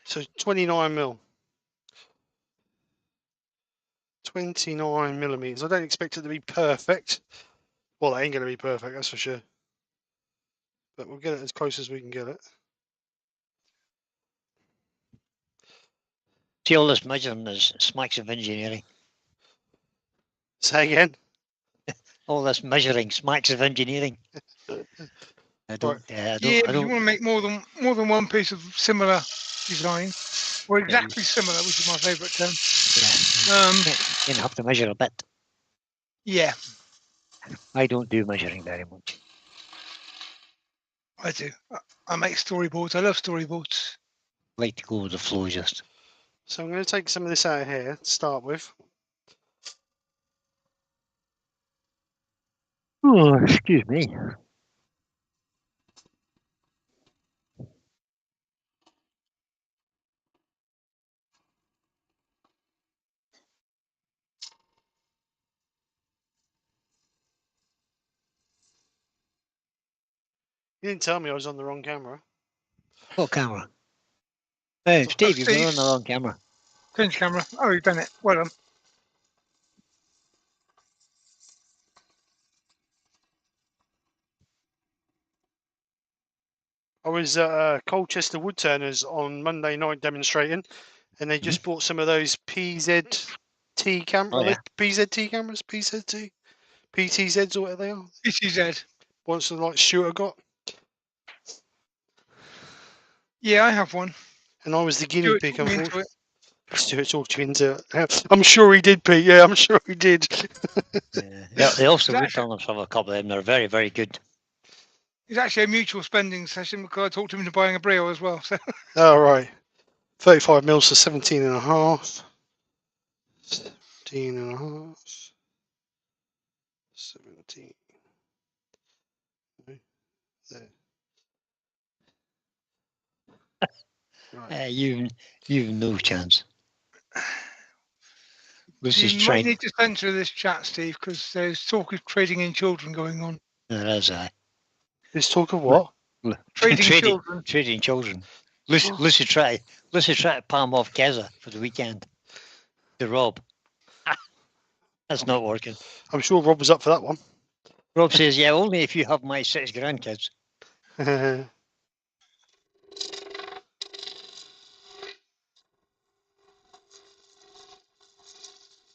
So 29 mil. 29 millimeters. I don't expect it to be perfect. Well, it ain't going to be perfect, that's for sure. But we'll get it as close as we can get it. See, all this measuring is smacks of engineering. Say again. All this measuring smacks of engineering. I don't. Yeah, but you want to make more than one piece of similar design, or exactly similar, which is my favourite term. Yeah. You have to measure a bit. Yeah, I don't do measuring very much. I do. I make storyboards. I love storyboards. I like to go with the flow just. So I'm going to take some of this out of here to start with. Oh, excuse me. You didn't tell me I was on the wrong camera. What camera? Hey, Steve, you've been Steve. on the wrong camera. Change camera. Oh, you've done it. Well done. I was at Colchester Woodturners on Monday night demonstrating, and they just bought some of those PZT cameras. Oh, yeah. PZT cameras? PTZs or whatever they are. PTZ. Once like Stuart got. Yeah, I have one. And I was the guinea Stuart pig, took me into unfortunately. it. Stuart talked you into it. I'm sure he did, Pete. Yeah, I'm sure he did. Yeah, they also would tell us have a couple of them. They're very, very good. It's actually a mutual spending session because I talked him into buying a Brio as well. So All right. 35 mils to 17 and a half. 17 and a half. 17. There. Right. You've no chance. Lucy's you might trying. need to censor this chat, Steve, because there's talk of trading in children going on. There is Let's talk of what? Trading children. Trading children. Lucy try to palm off Keza for the weekend to Rob. That's not working. I'm sure Rob was up for that one. Rob says, "Yeah, only if you have my 6 grandkids."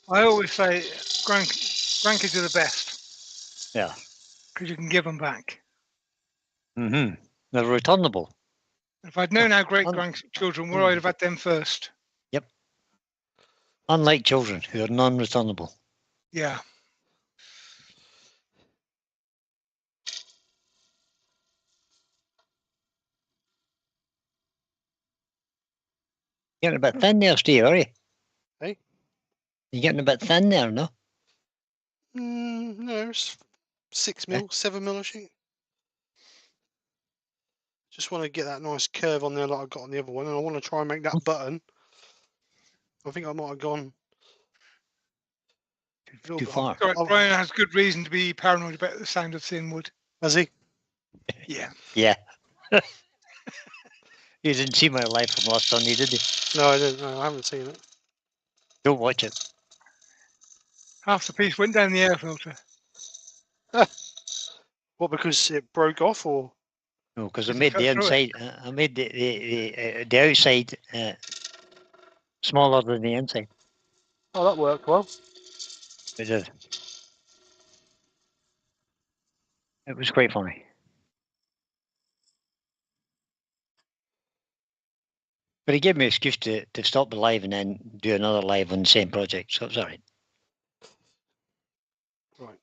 I always say grandkids are the best. Yeah. Because you can give them back. Mm-hmm. They're returnable. If I'd known how great grandchildren were, I'd have had them first. Yep. Unlike children who are non-returnable. Yeah. Getting a bit thin there, Steve, are you? Hey? You're getting a bit thin there, no? No, it's 6 mil, 7 mil, I think. Just want to get that nice curve on there like I got on the other one, and I want to try and make that button. I think I might have gone Too far. Sorry, Brian has good reason to be paranoid about the sound of thin wood. Has he? Yeah. Yeah. You didn't see my live from last Sunday, did you? No, I didn't. No, I haven't seen it. Don't watch it. Half the piece went down the air filter. What, because it broke off, or? No, because I Did you made cut the through it? inside. I made the outside smaller than the inside. Oh, that worked well. It did. It was quite funny. But he gave me an excuse to stop the live and then do another live on the same project, so it was all right. Right.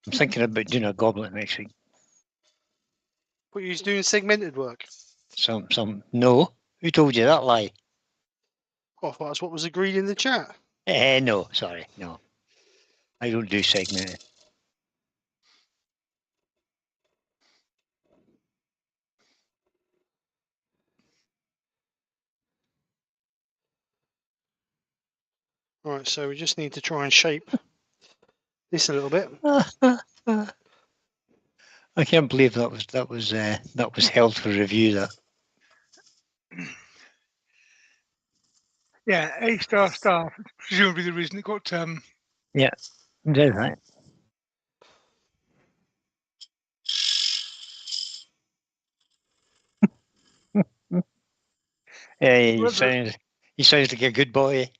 I'm thinking about doing a goblet next week. But you was doing segmented work. No. Who told you that lie? Oh, I thought that's what was agreed in the chat. No, sorry, no. I don't do segmented. Right, so we just need to try and shape this a little bit. I can't believe that was held for review. That Yeah, A star. Presumably the reason it got yeah, did right. He sounds like a good boy.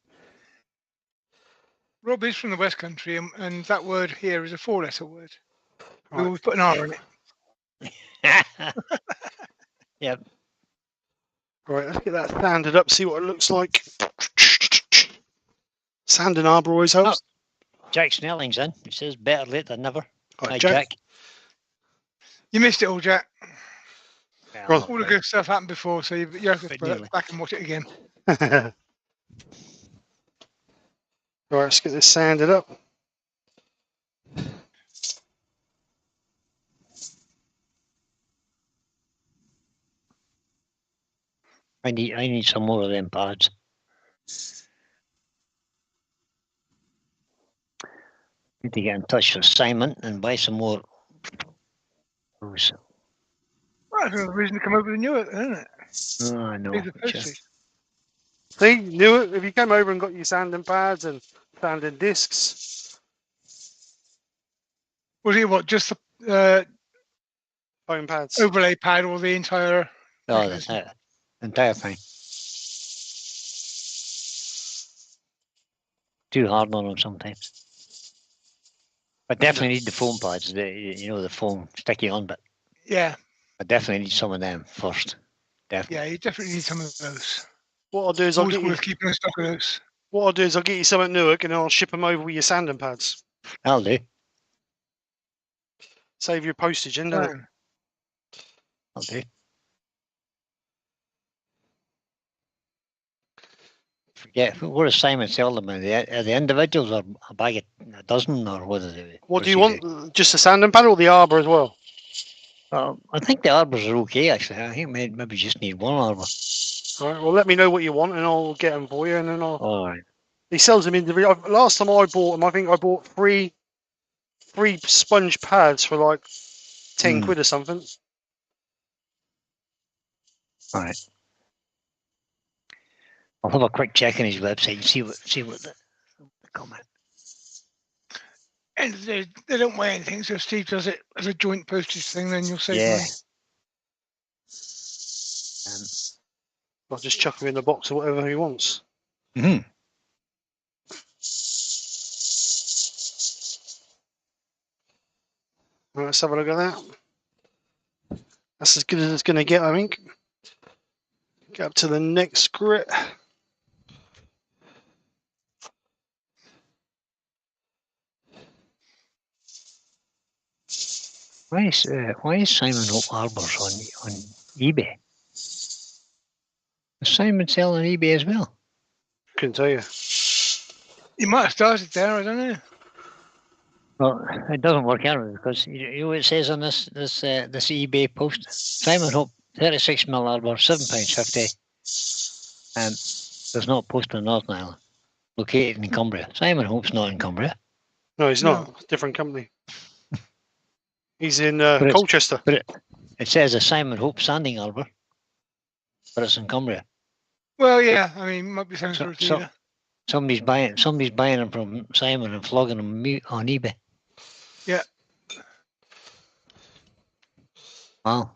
Rob is from the West Country, and that word here is a 4-letter word. We Right. always put an R in it. Yep. Right, let's get that sanded up, see what it looks like. Sand and arbor always helps. Jack Snelling's in. He says better late than never. Hi, Jack. You missed it all, Jack. Well, All the good stuff happened before, so you have to put it back and watch it again. Right, let's get this sanded up. I need some more of them pads. Need to get in touch with Simon and buy some more. Well, that's another reason to come over to Newark, isn't it? Oh, I know. Pay the postage. See, knew it. If you came over and got your sanding pads and sanding discs, Was it what, just the foam pads. overlay pad or the entire? Oh, that's it. Entire thing. Too hard on them sometimes. I definitely need the foam pads. The foam sticky on bit. Yeah. I definitely need some of them first. Definitely. Yeah, you definitely need some of those. What I'll do is Always worth keeping a stock of those. What I'll do is I'll get you some at Newark and I'll ship them over with your sanding pads. I'll do. Save your postage, in, don't it? I'll do. Forget what does Simon sell them? Are they individuals or a bag of a dozen or what is it? What do you want? Just a sanding pad or the arbor as well? I think the arbors are okay actually. I think maybe just need one arbor. All right. Well, let me know what you want and I'll get them for you, and then I'll. All right. He sells them individually. Last time I bought them, I think I bought three sponge pads for like 10 quid or something. All right. I'll have a quick check on his website and see what the comment. And they don't weigh anything, so if Steve does it as a joint postage thing, then you'll save money. I'll just chuck him in the box or whatever he wants. Mm-hmm. Right, let's have a look at that. That's as good as it's going to get, I think. Get up to the next grit. Why is Simon Hope Arbors on eBay? Is Simon selling on eBay as well? Couldn't tell you. You might have started there, I don't know. Well, it doesn't work out because you know what it says on this eBay post. Simon Hope 36mm arbor, £7.50. There's not posted in Northern Ireland. Located in Cumbria. Simon Hope's not in Cumbria. No, he's not. No. Different company. He's in Colchester. But it says a Simon Hope sanding arbor, but it's in Cumbria. Well, yeah. I mean, might be something for a Somebody's buying them from Simon and flogging them on eBay. Yeah. Wow.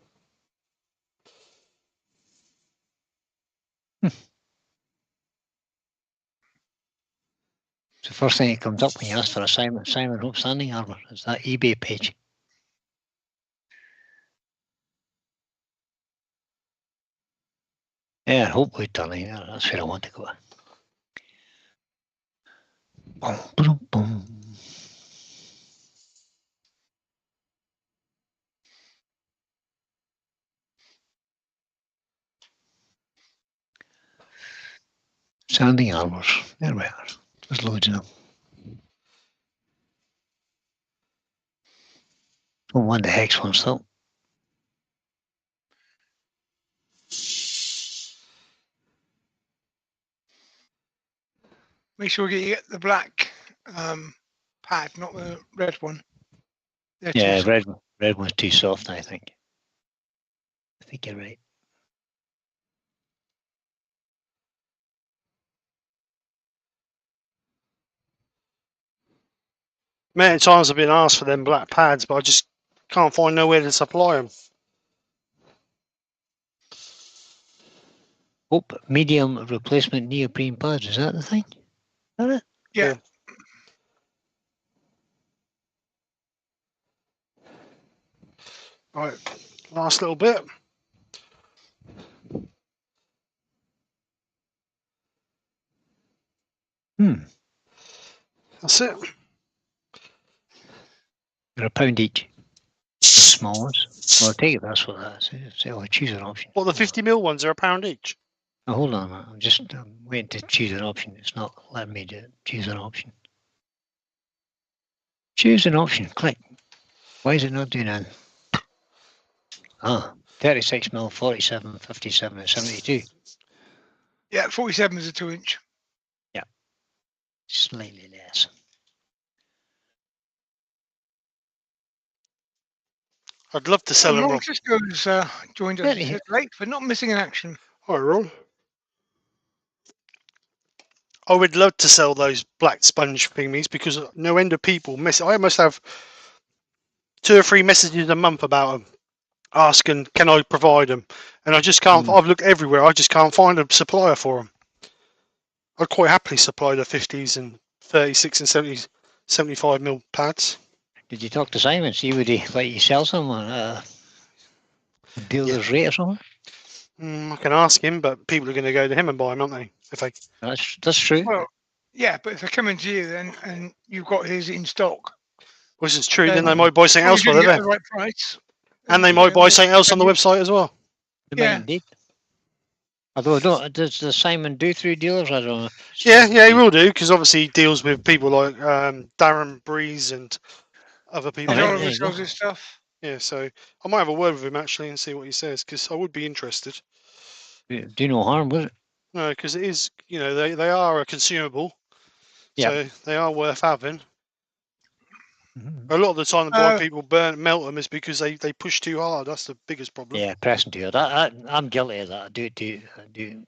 It's the first thing that comes up when you ask for a Simon rope standing armour. It's that eBay page. Yeah, hopefully, darling. That's where I want to go. Boom, boom, boom. Standing armours. There we are. There's loads of them. Don't want the hex ones though. Make sure you get the black pad, not the red one. Yeah, red one's too soft, I think. I think you're right. Many times I've been asked for them black pads, but I just can't find nowhere to supply them. Hope medium replacement neoprene pads. Is that the thing? Is that it? Yeah. Right, last little bit. That's it. They're £1 each. The small ones. Well, I'll take it. That's what that is. So I'll choose an option. Well, the 50mm ones are £1 each. Oh, hold on. I'm just waiting to choose an option. It's not letting me choose an option. Choose an option. Click. Why is it not doing that? 36mm, 47, 57, and 72. Yeah, 47 is a 2-inch. Yeah. Slightly less. I'd love to sell them. Ron Cisco's joined us. He said, late but not missing in action. Hi, Ron. I would love to sell those black sponge thingies because no end of people miss. I must have 2 or 3 messages a month about them, asking can I provide them, and I just can't. I've looked everywhere. I just can't find a supplier for them. I'd quite happily supply the 50s and 36 and 70s, 75mm pads. Did you talk to Simon? See would he let you sell some on dealer's rate or something? I can ask him, but people are going to go to him and buy them, aren't they? If they... That's true. Well, yeah, but if they're coming to you then and you've got his in stock, which is true, then they might buy something else for get them. the right price. And they might buy something else on the website as well. They might indeed. Although, does Simon do through dealers? I don't know. Yeah, he will do, because obviously he deals with people like Darren Breeze and other people. He always sells his stuff. Yeah, so I might have a word with him actually and see what he says, because I would be interested. Do no harm, would it? No, because it is, they are a consumable, so they are worth having. A lot of the time, the people melt them is because they push too hard. That's the biggest problem. Yeah, pressing too hard. I'm guilty of that. I do.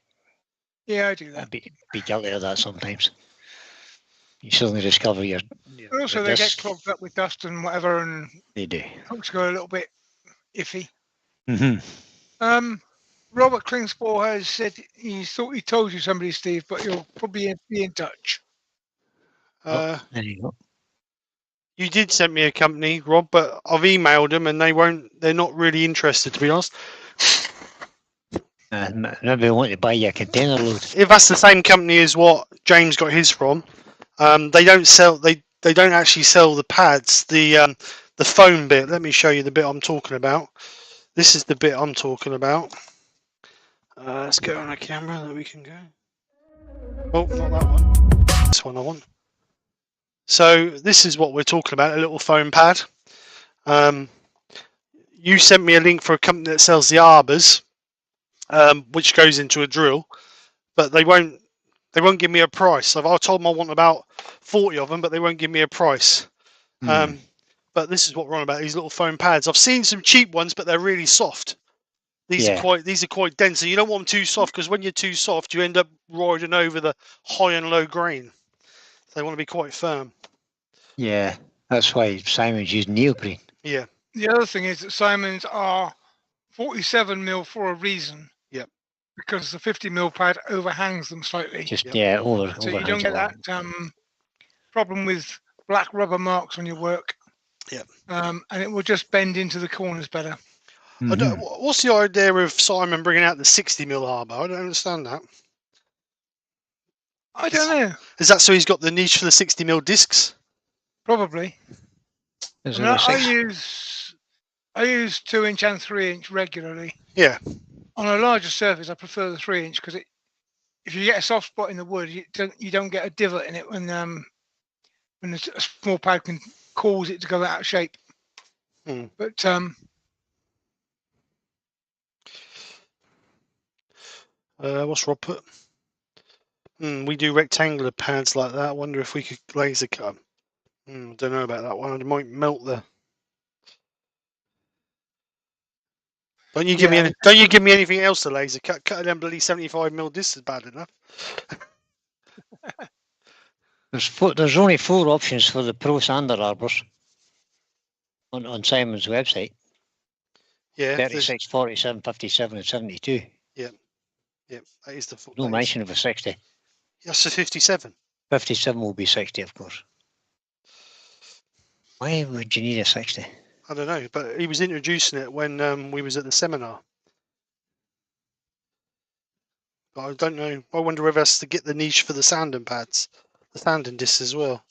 Yeah, I do that. I'd be guilty of that sometimes. You suddenly discover your also, they get clogged up with dust and whatever, and they do. Hooks go a little bit iffy. Mm-hmm. Robert Klingspor has said he thought he told you somebody, Steve, but he'll probably be in touch. There you go. You did send me a company, Rob, but I've emailed them and they're not really interested, to be honest. Maybe they want to buy you a container load. If that's the same company as what James got his from, they don't actually sell the pads, the foam bit. Let me show you the bit I'm talking about. This is the bit I'm talking about. Let's go on a camera that we can go. Oh, not that one. This one I want. So this is what we're talking about, a little foam pad. You sent me a link for a company that sells the arbors, which goes into a drill, but they won't give me a price. I told them I want about 40 of them, but they won't give me a price. But this is what we're on about, these little foam pads. I've seen some cheap ones, but they're really soft. These are quite dense. So you don't want them too soft, because when you're too soft, you end up riding over the high and low grain. They want to be quite firm. Yeah, that's why Simon's using neoprene. Yeah. The other thing is that Simons are 47mm for a reason. Yep. Because the 50mm pad overhangs them slightly. Just Yep. So you don't get that problem with black rubber marks on your work. Yep. And it will just bend into the corners better. What's the idea of Simon bringing out the 60mm harbour? I don't understand that. I don't know. Is that so he's got the niche for the 60mm discs? Probably. I use 2-inch and 3-inch regularly. Yeah. On a larger surface, I prefer the 3-inch because if you get a soft spot in the wood, you don't get a divot in it when a small pad can cause it to go out of shape. But what's Rob put? We do rectangular pads like that. I wonder if we could laser cut. Don't know about that one. It might melt the. Don't you give me anything else to laser cut? Cut an bloody 75mm disc is bad enough. There's only 4 options for the Pro Sander arbors on Simon's website. Yeah. 36, 47, 57, and 72. Yep. That is the full. No mention of a 60. That's a 57. 57 will be 60, of course. Why would you need a 60? I don't know, but he was introducing it when we was at the seminar. But I don't know. I wonder whether that's to get the niche for the sanding pads, the sanding discs as well.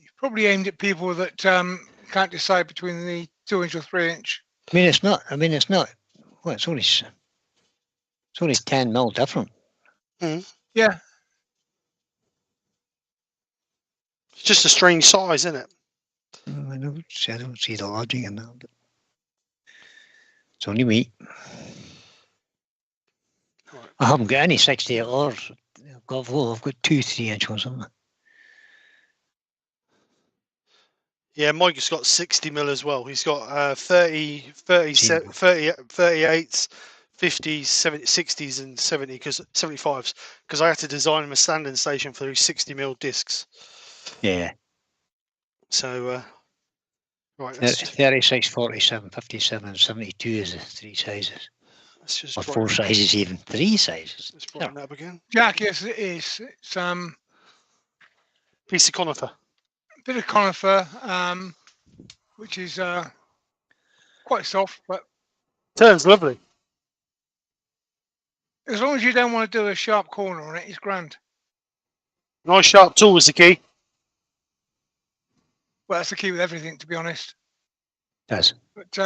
you've probably aimed at people that can't decide between the 2-inch or 3-inch. I mean, it's not. Well, it's only 10mm different. Yeah. It's just a strange size, isn't it? I don't see the logic in that. But it's only me. Right. I haven't got any 60 or I've got 2 3-inch ones, haven't I? Yeah, Mike's got 60mm as well. He's got 30, 38s, 50s, 70, 60s, and 75s. Because I had to design him a standing station for those 60mm discs. Yeah. So, right. 36, 47, 57, and 72 is the 3 sizes. Let's just or 4 sizes, even 3 sizes. Let's brighten that up again. Jack, yes, it is. It's piece of conifer. Bit of conifer, which is quite soft, but turns lovely. As long as you don't want to do a sharp corner on it, it's grand. Nice sharp tool is the key. Well, that's the key with everything, to be honest. Does. But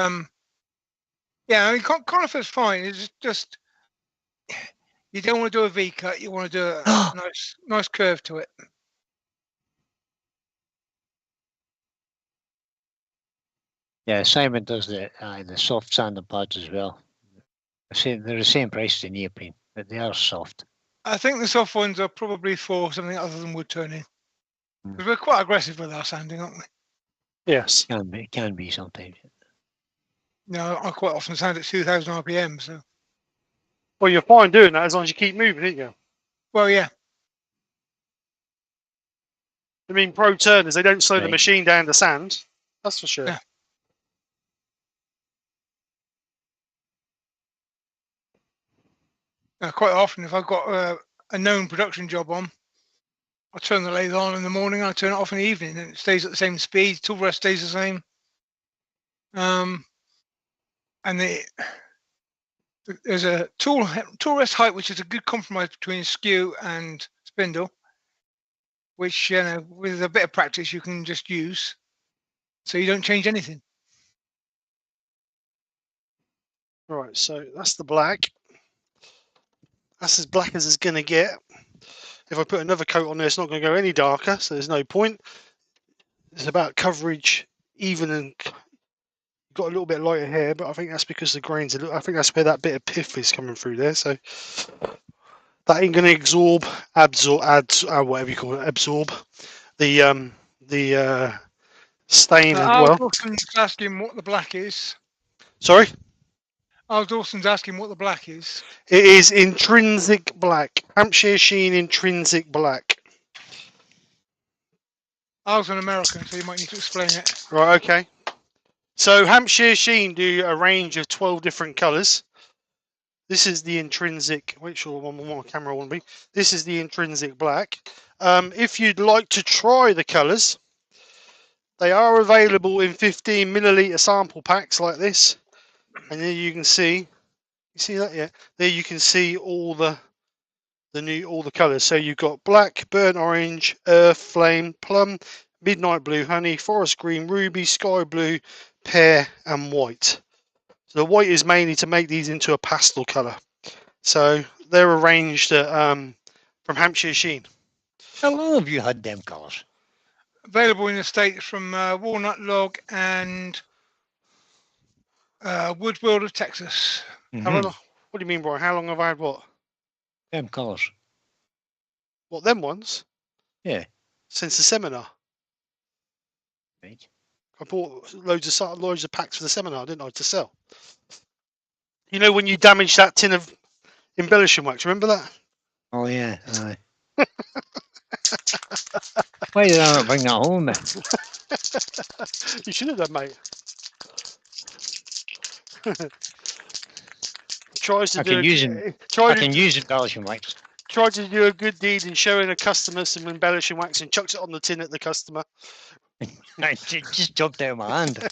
yeah, I mean, conifer's fine. It's just you don't want to do a V cut. You want to do a nice curve to it. Yeah, Simon does the soft sanding pads as well. They're the same price as the neoprene, but they are soft. I think the soft ones are probably for something other than wood turning. Because we're quite aggressive with our sanding, aren't we? Yes. It can be sometimes. No, I quite often sand at 2,000 RPM. So. Well, you're fine doing that as long as you keep moving, aren't you? Well, yeah. I mean, pro turners, they don't slow the machine down to sand. That's for sure. Yeah. Quite often, if I've got a known production job on, I turn the lathe on in the morning and I turn it off in the evening, and it stays at the same speed. Tool rest stays the same. And there's a tool rest height, which is a good compromise between skew and spindle, which with a bit of practice you can just use, so you don't change anything. Right, so that's the black. That's as black as it's going to get. If I put another coat on there, it's not going to go any darker, so there's no point. It's about coverage, even, and got a little bit lighter here, but I think that's because the grains. I think that's where that bit of pith is coming through there. So that ain't going to absorb whatever you call it, absorb the stain as well. I was asking what the black is. Sorry? Oh, Dawson's asking what the black is. It is intrinsic black. Hampshire Sheen intrinsic black. I was an American, so you might need to explain it. Right, okay. So Hampshire Sheen do a range of 12 different colours. This is the intrinsic. Wait, sure, one more camera want to be. This is the intrinsic black. If you'd like to try the colours, they are available in 15 milliliter sample packs like this. And there you can see. You see that? Yeah. There you can see all the colours. So you've got black, burnt orange, earth, flame, plum, midnight blue, honey, forest green, ruby, sky blue, pear, and white. So the white is mainly to make these into a pastel colour. So they're arranged at, from Hampshire Sheen. How long have you had them colours? Available in the States from Walnut Log and Wood World of Texas. What do you mean, Brian? How long have I had what? Them colours. What, them ones? Yeah. Since the seminar. Right. I bought loads of packs for the seminar, didn't I, to sell? You know when you damaged that tin of embellishing wax, remember that? Oh, yeah. Aye. Why did I not bring that home, man? You should have done, mate. I can use embellishing wax. Tried to do a good deed in showing a customer some embellishing wax and chucks it on the tin at the customer. It just jumped out of my hand.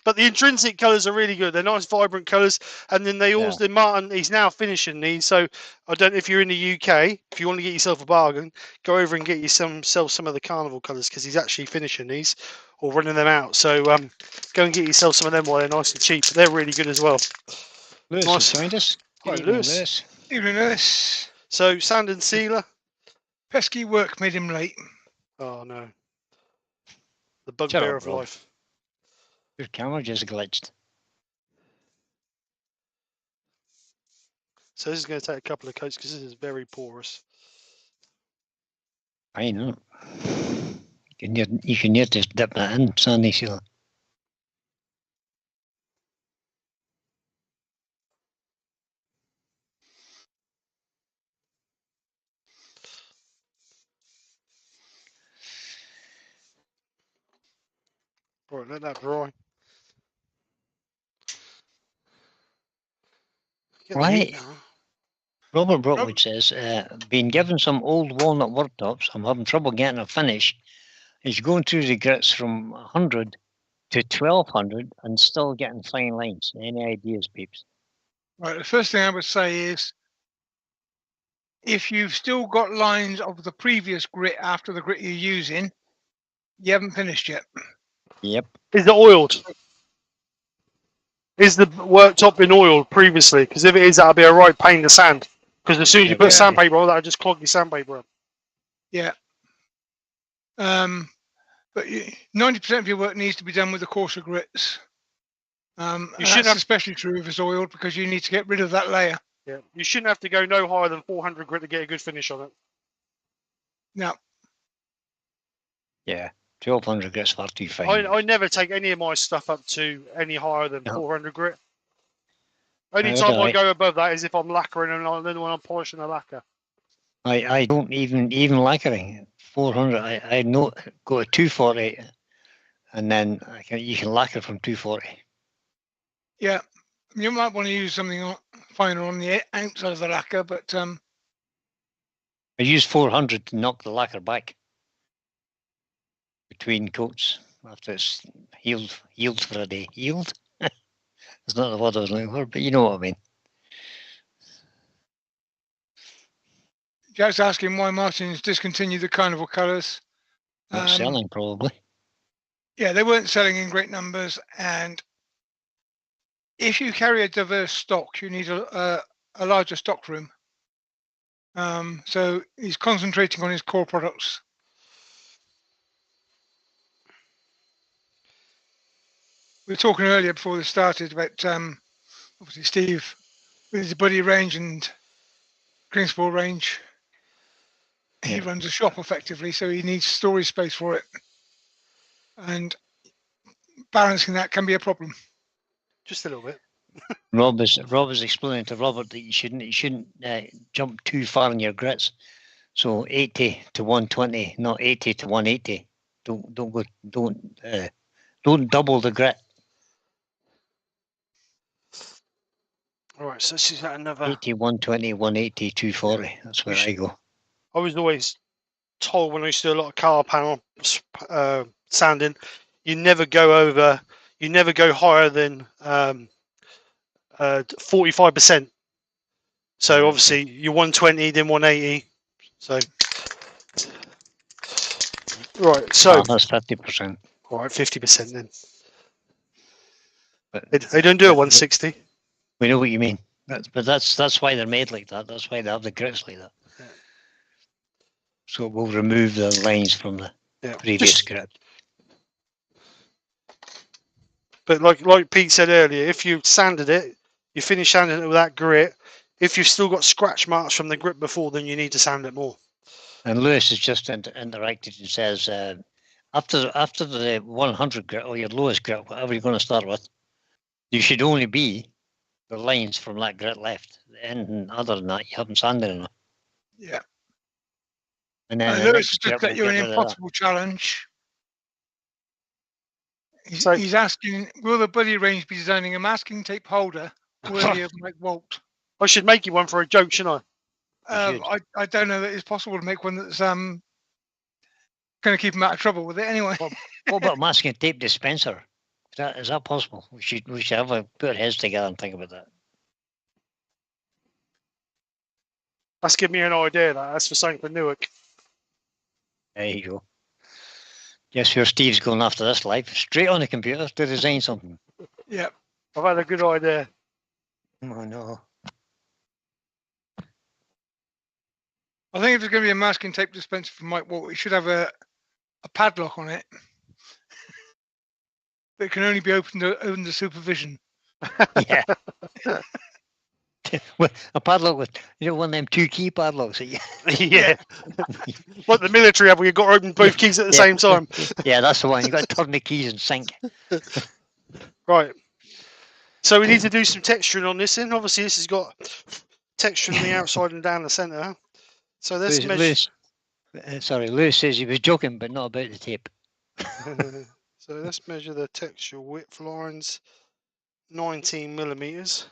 But the intrinsic colours are really good. They're nice, vibrant colours. And then they also, Martin, he's now finishing these. So I don't know if you're in the UK, if you want to get yourself a bargain, go over and get yourself some of the carnival colours because he's actually finishing these or running them out. So go and get yourself some of them while they're nice and cheap. They're really good as well. Lewis Nice. has joined us. Quite Good evening, Lewis. Even this So sand and sealer. pesky work made him late. Oh no. The bugbear of Rob. life. Your camera just glitched. So this is going to take a couple of coats because this is very porous. I know. You can just dip that in, sandy sealer. Right, let that dry. Get the heat Right. now. Robert Brookwood says, being given some old walnut worktops, I'm having trouble getting a finish. He's going through the grits from 100 to 1200 and still getting fine lines. Any ideas, peeps? Right, the first thing I would say is if you've still got lines of the previous grit after the grit you're using, you haven't finished yet. Yep. Is it oiled? Is the worktop been oiled previously? Because if it is, that'll be a right pain to sand. Because as soon as you put sandpaper on, that'll just clog your sandpaper up. Yeah. But 90% of your work needs to be done with the coarser grits. And that's especially true if it's oiled because you need to get rid of that layer. Yeah, you shouldn't have to go no higher than 400 grit to get a good finish on it. No. Yeah, 1200 grits far too fine. I never take any of my stuff up to any higher than 400 grit. Only time I go above that is if I'm lacquering and then when I'm polishing the lacquer. I don't even lacquering 400. I know go to 240, and then you can lacquer from 240. Yeah, you might want to use something finer on the outside of the lacquer, but I use 400 to knock the lacquer back between coats after it's healed for a day. Healed? It's not the word I was looking for, but you know what I mean. Jack's asking why Martin's discontinued the carnival colours. Not selling, probably. Yeah, they weren't selling in great numbers, and if you carry a diverse stock, you need a larger stock room. So he's concentrating on his core products. We were talking earlier before this started about obviously Steve with his Buddy range and Greensboro range. He runs a shop effectively, so he needs storage space for it. And balancing that can be a problem. Just a little bit. Rob was explaining to Robert that you shouldn't jump too far in your grits. So 80 to 120, not 80 to 180. Don't double the grit. All right, so this is another. 80, 120, 180, 240. That's where I go. I was always told when I used to do a lot of car panel sanding, you never go higher than 45%. So obviously you're 120, then 180. So right, so that's 50%. all right, 50% then. But They don't do a 160. We know what you mean. That's why they're made like that. That's why they have the grits like that. Yeah. So we'll remove the lines from the previous grit. But like Pete said earlier, if you sanded it, you finish sanding it with that grit. If you've still got scratch marks from the grit before, then you need to sand it more. And Lewis has just interacted and says, after the 100 grit or your lowest grit, whatever you're going to start with, you should only be the lines from that grit left. And other than that, you haven't sanded enough. Yeah. And then Lewis has just got you an impossible challenge. He's asking, will the buddy range be designing a masking tape holder worthy of Mike Walt? I should make you one for a joke, shouldn't I? I don't know that it's possible to make one that's going to keep him out of trouble with it anyway. What about masking tape dispenser? Is that possible? We should have put our heads together and think about that. That's giving me an idea. That's for something for Newark. There you go. Guess where Steve's going after this life? Straight on the computer to design something. Yeah. I've had a good idea. Oh no. I think if there's going to be a masking tape dispenser for Mike Walt, it should have a padlock on it that can only be opened under supervision. Yeah. A padlock with, one of them 2-key padlocks. Yeah. Like the military have, where you've got to open both keys at the same time. Yeah, that's the one. You've got to turn the keys and sync. Right. So we need to do some texturing on this, and obviously this has got texture on the outside and down the centre. So let's measure. Lewis says he was joking, but not about the tape. So let's measure the texture width lines, 19 millimeters.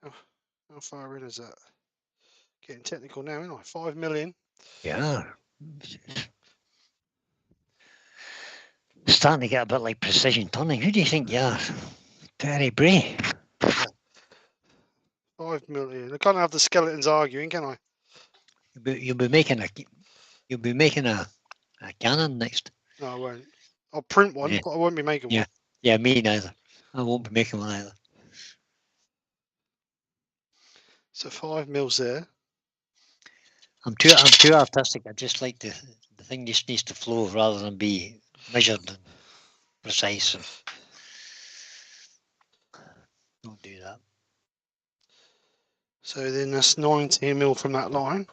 How far in is that? Getting technical now, isn't I? 5 million. Yeah. Starting to get a bit like precision turning. Who do you think you are? Terry Bray. 5 million. I can't have the skeletons arguing, can I? You'll be making a cannon next. No, I won't. I'll print one, but I won't be making one. Yeah, me neither. I won't be making one either. So 5 mils there. I'm too artistic. I just like the thing just needs to flow rather than be measured and precise. And don't do that. So then that's 19 mil from that line.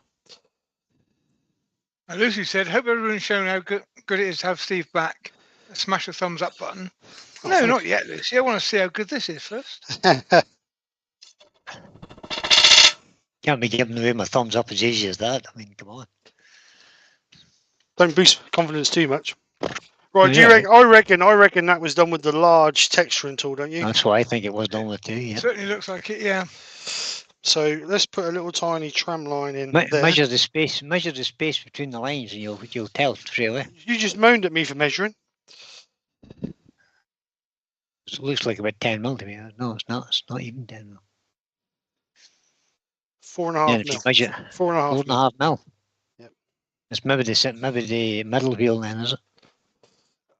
And Lucy said, hope everyone's shown how good it is to have Steve back. Smash the thumbs up button. No, not yet, Lucy. I want to see how good this is first. Can't be giving away my thumbs up as easy as that. I mean, come on. Don't boost confidence too much. Right, do you reckon? I reckon that was done with the large texturing tool, don't you? That's what I think it was done with too. Yeah. Certainly looks like it. Yeah. So let's put a little tiny tram line in there. Measure the space. Measure the space between the lines, and you'll tell straight away. You just moaned at me for measuring. It looks like about 10 millimeters. No, it's not. It's not even 10 mil. 4.5 mil. Measure 4.5 mil. Yep. It's maybe the middle wheel then, is it?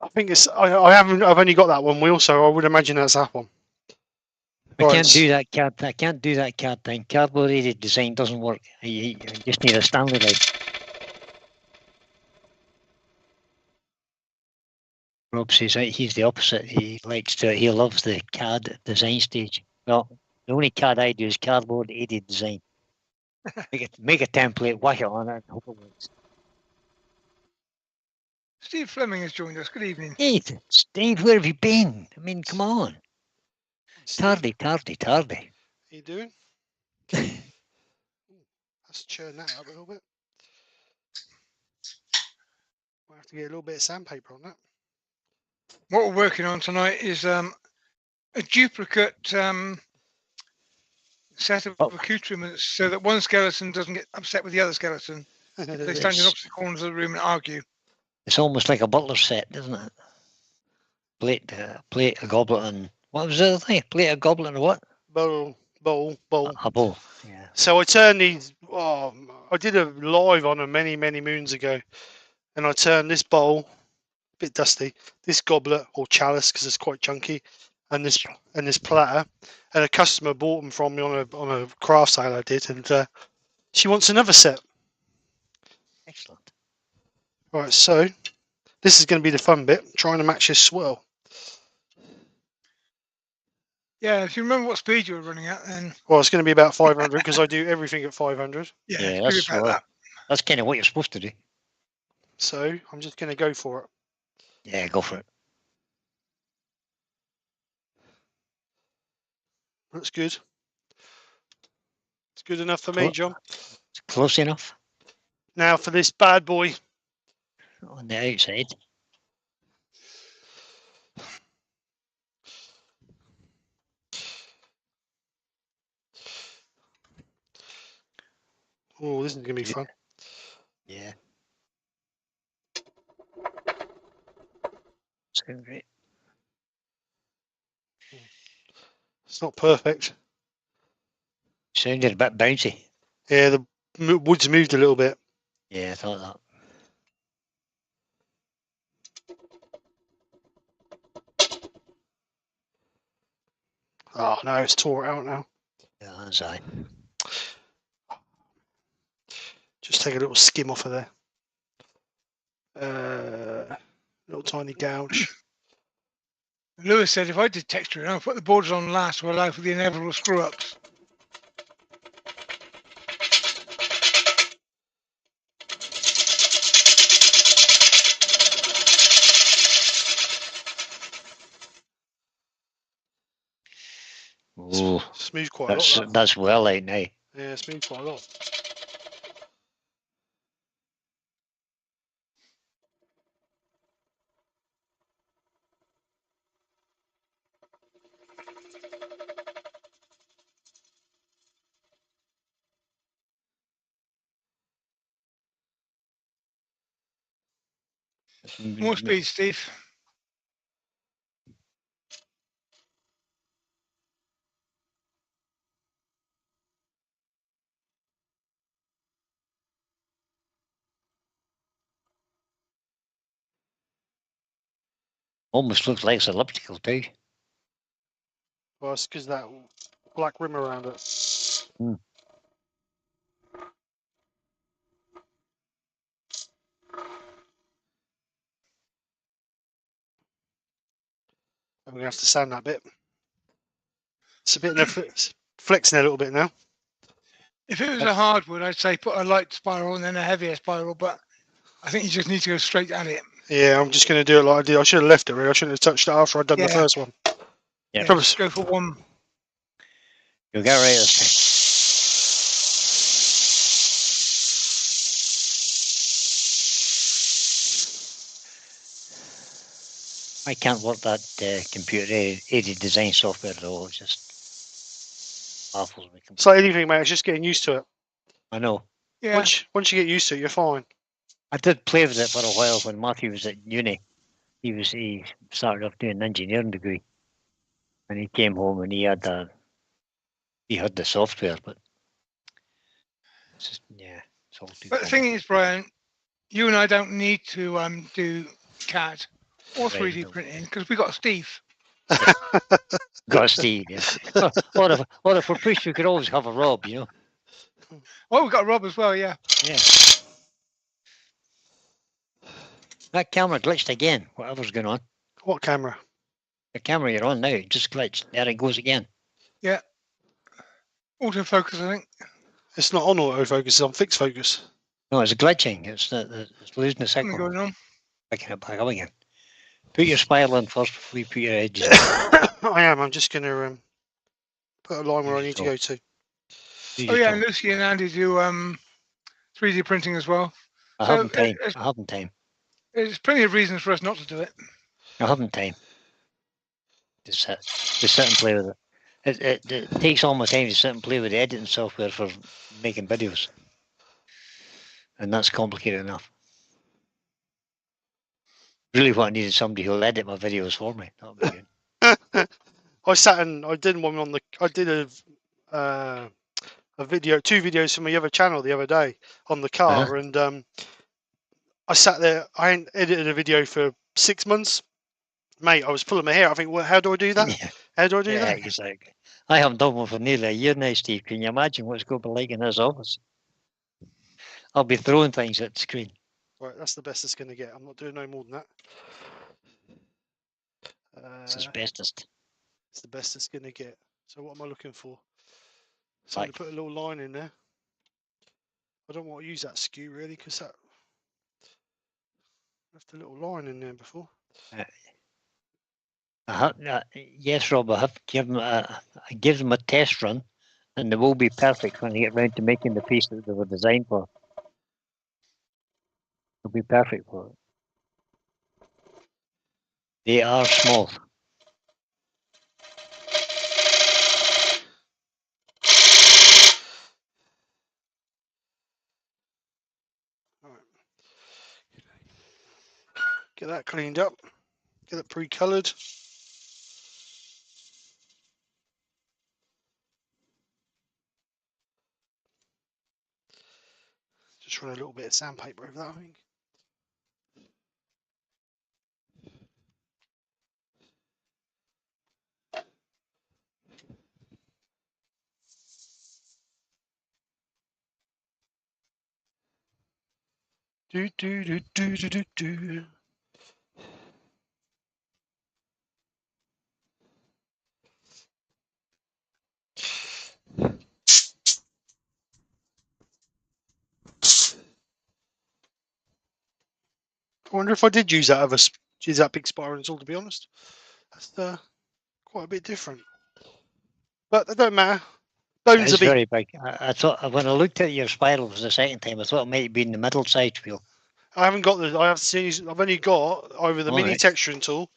I think it's. I've only got that one wheel, so I would imagine that's that one. I can't do that card. I can't do that card thing. Cardboard design doesn't work. You just need a standardized. Rob says he's the opposite. He loves the CAD design stage. Well, the only CAD I do is cardboard aided design. Make a template, whack it on it, and hope it works. Steve Fleming has joined us. Good evening. Hey, Steve, where have you been? I mean, come on. Steve, Tardy. how you doing? Let's churn that up a little bit. Might have to get a little bit of sandpaper on that. What we're working on tonight is a duplicate set of accoutrements so that one skeleton doesn't get upset with the other skeleton. They stand in opposite corners of the room and argue. It's almost like a butler set, isn't it? Plate, a goblet, and what was the other thing? Plate, a goblet, and a what? Bowl. A bowl. Yeah. So I turned these. Oh, I did a live on them many moons ago, and I turned this bowl, a bit dusty, this goblet or chalice because it's quite chunky, and this platter, and a customer bought them from me on a craft sale I did, and she wants another set. Excellent. Right, so this is going to be the fun bit, trying to match this swirl. Yeah, if you remember what speed you were running at, then Well, it's going to be about 500 because I do everything at 500. yeah, that's kind of what you're supposed to do. So I'm just going to go for it. Yeah, go for it. That's good. It's good enough for me, John. It's close enough. Now for this bad boy. On the outside. Oh, this is going to be fun. Yeah. It's going great. It's not perfect. Sounded a bit bouncy. Yeah, the wood's moved a little bit. Yeah, I thought that. Oh, no, it's tore out now. Yeah, that's right. Just take a little skim off of there. Little tiny gouge. Lewis said if I did texturing, I'll put the borders on last to allow for the inevitable screw-ups. Ooh, smooth quite a lot. That's well out now. Yeah, smooth quite a lot. More speed, Steve. Almost looks like it's elliptical too. Well, it's because that black rim around it. Hmm. I'm going to have to sand that bit. It's a bit flexing a little bit now. If it was a hardwood, I'd say put a light spiral and then a heavier spiral, but I think you just need to go straight at it. Yeah, I'm just going to do it like I did. I should have left it, really. I shouldn't have touched it after I'd done the first one. Yeah, just go for one. You'll get right this time. I can't work that computer-aided design software at all. It just baffles me. It's like anything, mate. It's just getting used to it. I know. Yeah. Once you get used to it, you're fine. I did play with it for a while when Matthew was at uni. He started off doing an engineering degree, and he came home and he had the software, but it's just, yeah, it's all too. But the thing is, Brian, you and I don't need to do CAD or 3D printing because we got Steve. Got Steve, yeah. or if we're pushed, we could always have a Rob, you know. Oh, we got Rob as well, yeah. Yeah. That camera glitched again. Whatever's going on. What camera? The camera you're on now it just glitched. There it goes again. Yeah. Autofocus, I think. It's not on autofocus. It's on fixed focus. No, it's glitching. It's losing a second. Something going on. picking it back up again. Put your spiral in first before you put your edges in. I am. I'm just going to put a line where I need to go to. Oh yeah, and Lucy and Andy do 3D printing as well. I haven't time. I haven't time. There's plenty of reasons for us not to do it. I haven't time. Just sit and play with it. It takes all my time to sit and play with the editing software for making videos, and that's complicated enough. Really, what I need is somebody who'll edit my videos for me. That'll be good. I sat and I did one on the. I did a video, 2 videos from my other channel the other day on the car, and I sat there. I hadn't edited a video for 6 months, mate. I was pulling my hair. I think, well, how do I do that? Yeah. How do I do that? Exactly. I haven't done one for nearly a year now, Steve. Can you imagine what it's going to be like in this office? I'll be throwing things at the screen. Right, that's the best it's going to get. I'm not doing no more than that. It's asbestos. It's the best it's going to get. So what am I looking for? So I'm going to put a little line in there. I don't want to use that skew really because that left a little line in there before. Yes, Rob, I have I give them a test run, and they will be perfect when they get round to making the piece that they were designed for. They'll be perfect for it. They are small. Get that cleaned up. Get it pre-coloured. Just run a little bit of sandpaper over that, I think. Do do do do do do do. I wonder if I did use that big spiral tool. To be honest, that's quite a bit different. But that don't matter. Bones It's are big. very big. I thought when I looked at your spirals the second time, I thought it might be in the middle side wheel. I haven't got the. I've only got over the mini texturing tool,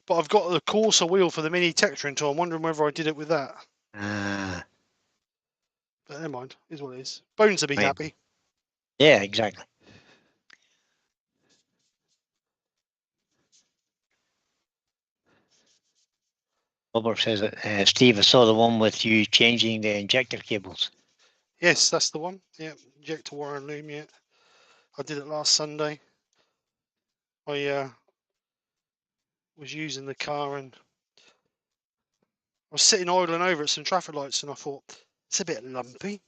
but I've got the coarser wheel for the mini texturing tool. I'm wondering whether I did it with that. But never mind. Is what it is. Bones will be happy. Yeah, exactly. Robert says that Steve, I saw the one with you changing the injector cables. Yes, that's the one. Yeah, injector wire and loom. Yeah, I did it last Sunday. I was using the car and I was sitting idling over at some traffic lights, and I thought it's a bit lumpy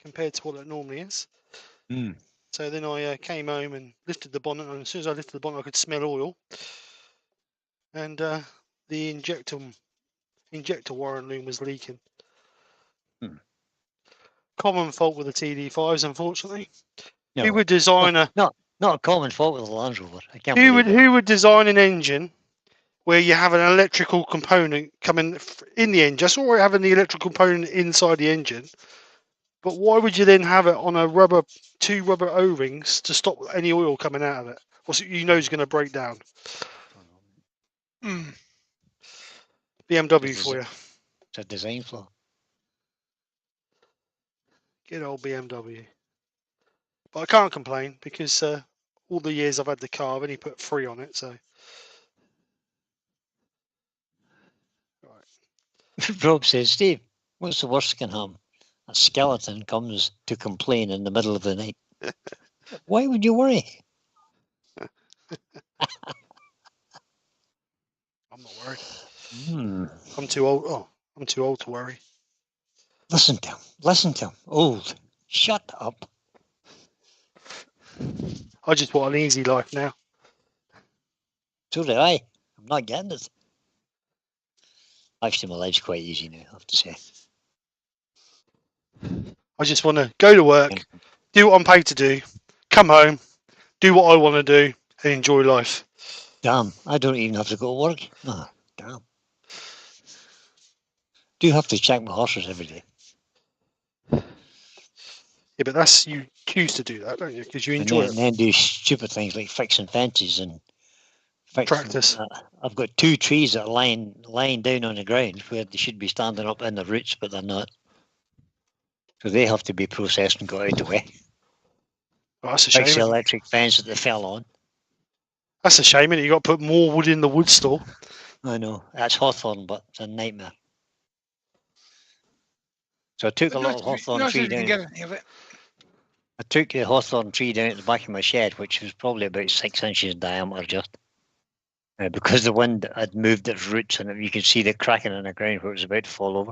compared to what it normally is. So then I came home and lifted the bonnet, and as soon as I lifted the bonnet, I could smell oil, and the injector wire and loom was leaking. Common fault with the TD5s, unfortunately. No, Who would design not a common fault with the Land Rover? I can't who would design an engine where you have an electrical component coming in the engine? Just already having the electrical component inside the engine, but why would you then have it on two rubber O-rings to stop any oil coming out of it? What's you know is going to break down? BMW for you. It's a design flaw. Good old BMW. But I can't complain because all the years I've had the car, I've only put 3 on it. So, right. Rob says, Steve, what's the worst that can happen? A skeleton comes to complain in the middle of the night. Why would you worry? I'm not worried. I'm too old. Oh, I'm too old to worry. Listen to him. Listen to him. Old. Shut up. I just want an easy life now. So do I. I'm not getting it. Actually, my life's quite easy now, I have to say. I just want to go to work, do what I'm paid to do, come home, do what I want to do, and enjoy life. Damn, I don't even have to go to work. Ah, damn. Do have to check my horses every day. Yeah, but that's you choose to do that, don't you? Because you enjoy And then do stupid things like fixing fences and fixing. Practice. I've got 2 trees that are lying down on the ground where they should be standing up in the roots, but they're not. So they have to be processed and got out of the way. Oh, that's a Fix shame. the electric fence that they fell on. That's a shame, and you got to put more wood in the wood store. I know, that's hawthorn, but it's a nightmare. So I took a little hawthorn tree down. Get any of it. I took the hawthorn tree down at the back of my shed, which was probably about 6 inches in diameter, just because the wind had moved its roots, and you could see the cracking in the ground where it was about to fall over.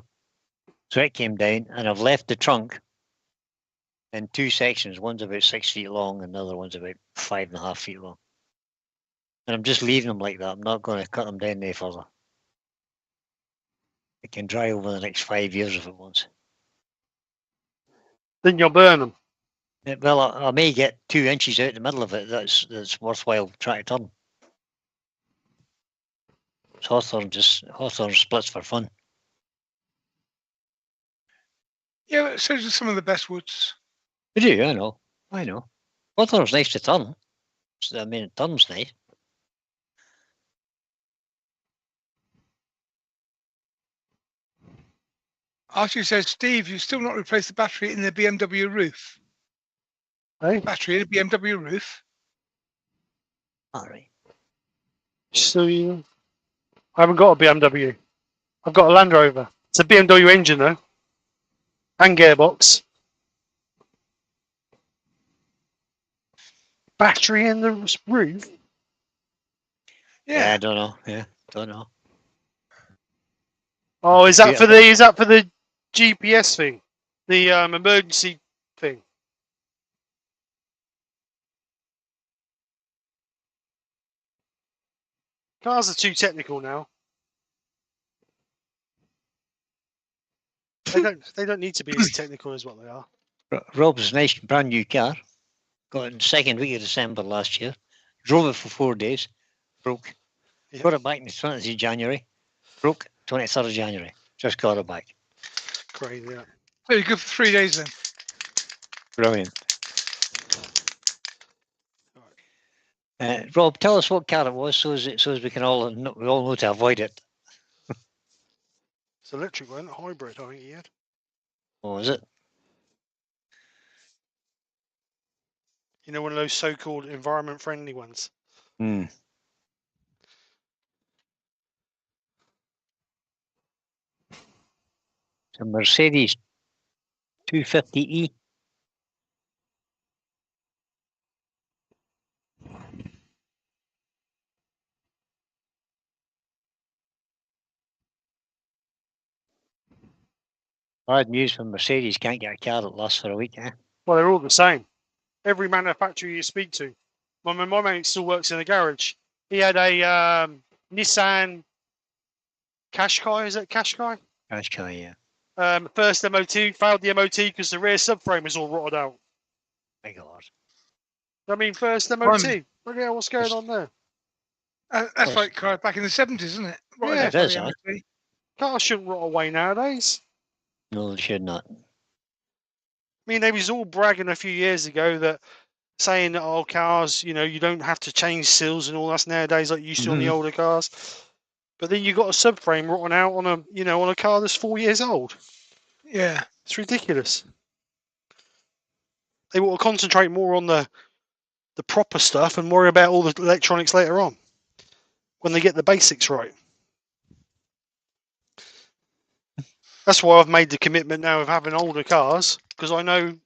So it came down, and I've left the trunk in 2 sections. One's about 6 feet long, and the other one's about 5.5 feet long. And I'm just leaving them like that. I'm not going to cut them down any further. It can dry over the next 5 years if it wants. Then you'll burn them. Well, I may get 2 inches out the middle of it. That's worthwhile trying to turn. It's hawthorn splits for fun. Yeah, but so do some of the best woods. I do, I know. Hawthorn's nice to turn. I mean, it turns nice. Archie says, Steve, you've still not replaced the battery in the BMW roof. Hey? Battery in the BMW roof? All right. So I haven't got a BMW. I've got a Land Rover. It's a BMW engine though, and gearbox. Battery in the roof. Yeah, I don't know. Yeah, don't know. Oh, is that for the GPS thing, the emergency thing? Cars are too technical now. They don't need to be as technical as what they are. Rob's nice brand new car. Got it in the 2nd week of December last year. Drove it for 4 days. Broke. Yep. Got it back on the 20th of January. Broke 23rd of January. Just got it back. Crazy, yeah. So you're good for 3 days then. Brilliant. Rob, tell us what car it was, so as we can all know to avoid it. It's electric one, hybrid. I think he had. Oh, is it? You know, one of those so-called environment-friendly ones. Hmm. It's a Mercedes 250E. Bad news for Mercedes, can't get a car that lasts for a week, eh? Well, they're all the same. Every manufacturer you speak to. My mate still works in a garage. He had a Nissan Qashqai. Is it Qashqai? Qashqai, yeah. First MOT, failed the MOT because the rear subframe was all rotted out. My God. I mean, first MOT. Look at what's going on there. That's like cars back in the 70s, isn't it? Yeah, it is, cars shouldn't rot away nowadays. No, they should not. I mean, they was all bragging a few years ago that saying that all cars, you don't have to change seals and all that nowadays like you used to on the older cars. But then you got a subframe rotting out on a car that's 4 years old. Yeah, it's ridiculous. They want to concentrate more on the proper stuff and worry about all the electronics later on when they get the basics right. That's why I've made the commitment now of having older cars, because I know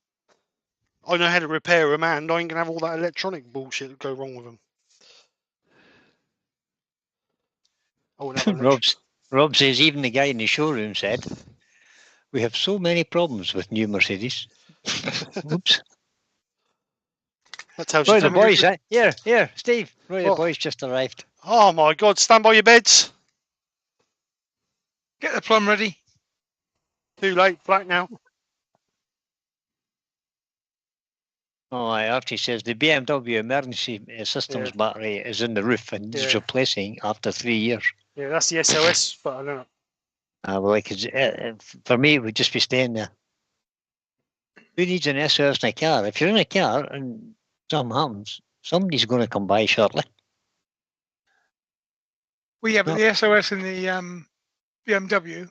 how to repair them, and I ain't gonna have all that electronic bullshit go wrong with them. Rob says even the guy in the showroom said, "We have so many problems with new Mercedes." Oops. That tells Roy you. The boys, Here, Steve. Roy The boys just arrived. Oh my God! Stand by your beds. Get the plum ready. Too late. Black now. Oh, I actually says the BMW emergency systems battery is in the roof and is replacing after 3 years. Yeah, that's the SOS, but I don't know. Well, like, for me, it would just be staying there. Who needs an SOS in a car? If you're in a car and something happens, somebody's going to come by shortly. Well, yeah, but the SOS in the BMW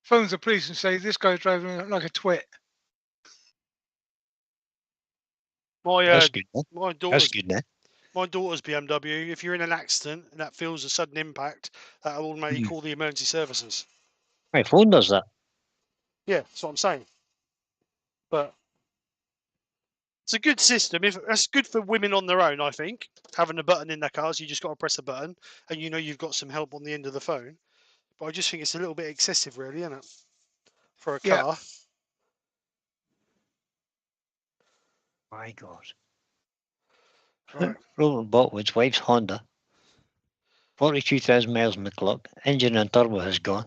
phones the police and say this guy's driving like a twit. That's good. My That's daughter's good. Then. my daughter's BMW. If you're in an accident and that feels a sudden impact, that'll automatically call the emergency services. My phone does that. Yeah, that's what I'm saying. But it's a good system. If that's good for women on their own, I think having a button in their cars, you just got to press a button, and you know you've got some help on the end of the phone. But I just think it's a little bit excessive, really, isn't it, for a car? My God. Right. Roland bought with his wife's Honda. 42,000 miles on the clock. Engine and turbo has gone.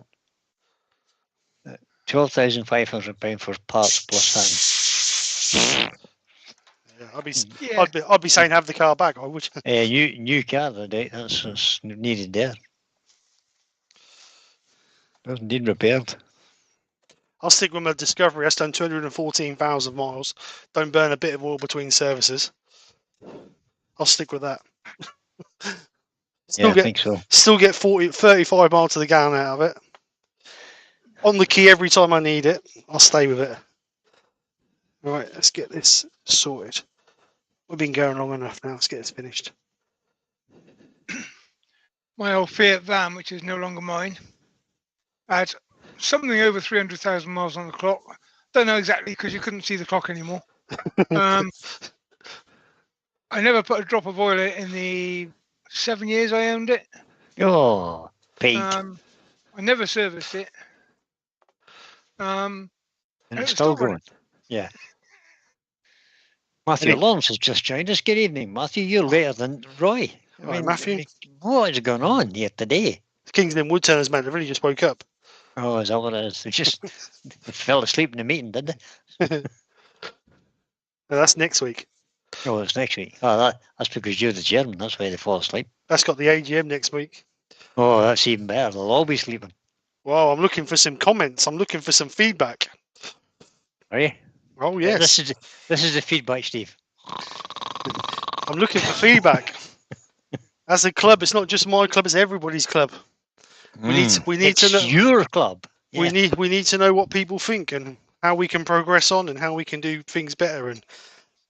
£12,500 for parts plus that. Yeah, I'd be saying have the car back. I would. New car today. That's what's needed there. Doesn't need repaired. I'll stick with my Discovery. That's done 214,000 miles. Don't burn a bit of oil between services. I'll stick with that. I think so. Still get 35 miles to the gallon out of it. On the key every time I need it. I'll stay with it. Right, let's get this sorted. We've been going long enough now. Let's get this finished. My old Fiat van, which is no longer mine, had something over 300,000 miles on the clock. Don't know exactly because you couldn't see the clock anymore. I never put a drop of oil in the 7 years I owned it. Oh, Pete. I never serviced it. And it's still going. Yeah. Matthew Lawrence has just joined us. Good evening, Matthew. You're later than Roy. Matthew. What is going on here today? Kingsland Woodturners, man. They really just woke up. Oh, is that what it is? They just fell asleep in the meeting, did they? No, that's next week. Oh, it's next week. Oh, that's because you're the chairman. That's why they fall asleep. That's got the AGM next week. Oh, that's even better. They'll all be sleeping. Well, I'm looking for some comments. I'm looking for some feedback. Are you? Oh, yes. This is the feedback, Steve. I'm looking for feedback. As a club, it's not just my club; it's everybody's club. We need to know your club. Yeah. We need to know what people think and how we can progress on and how we can do things better and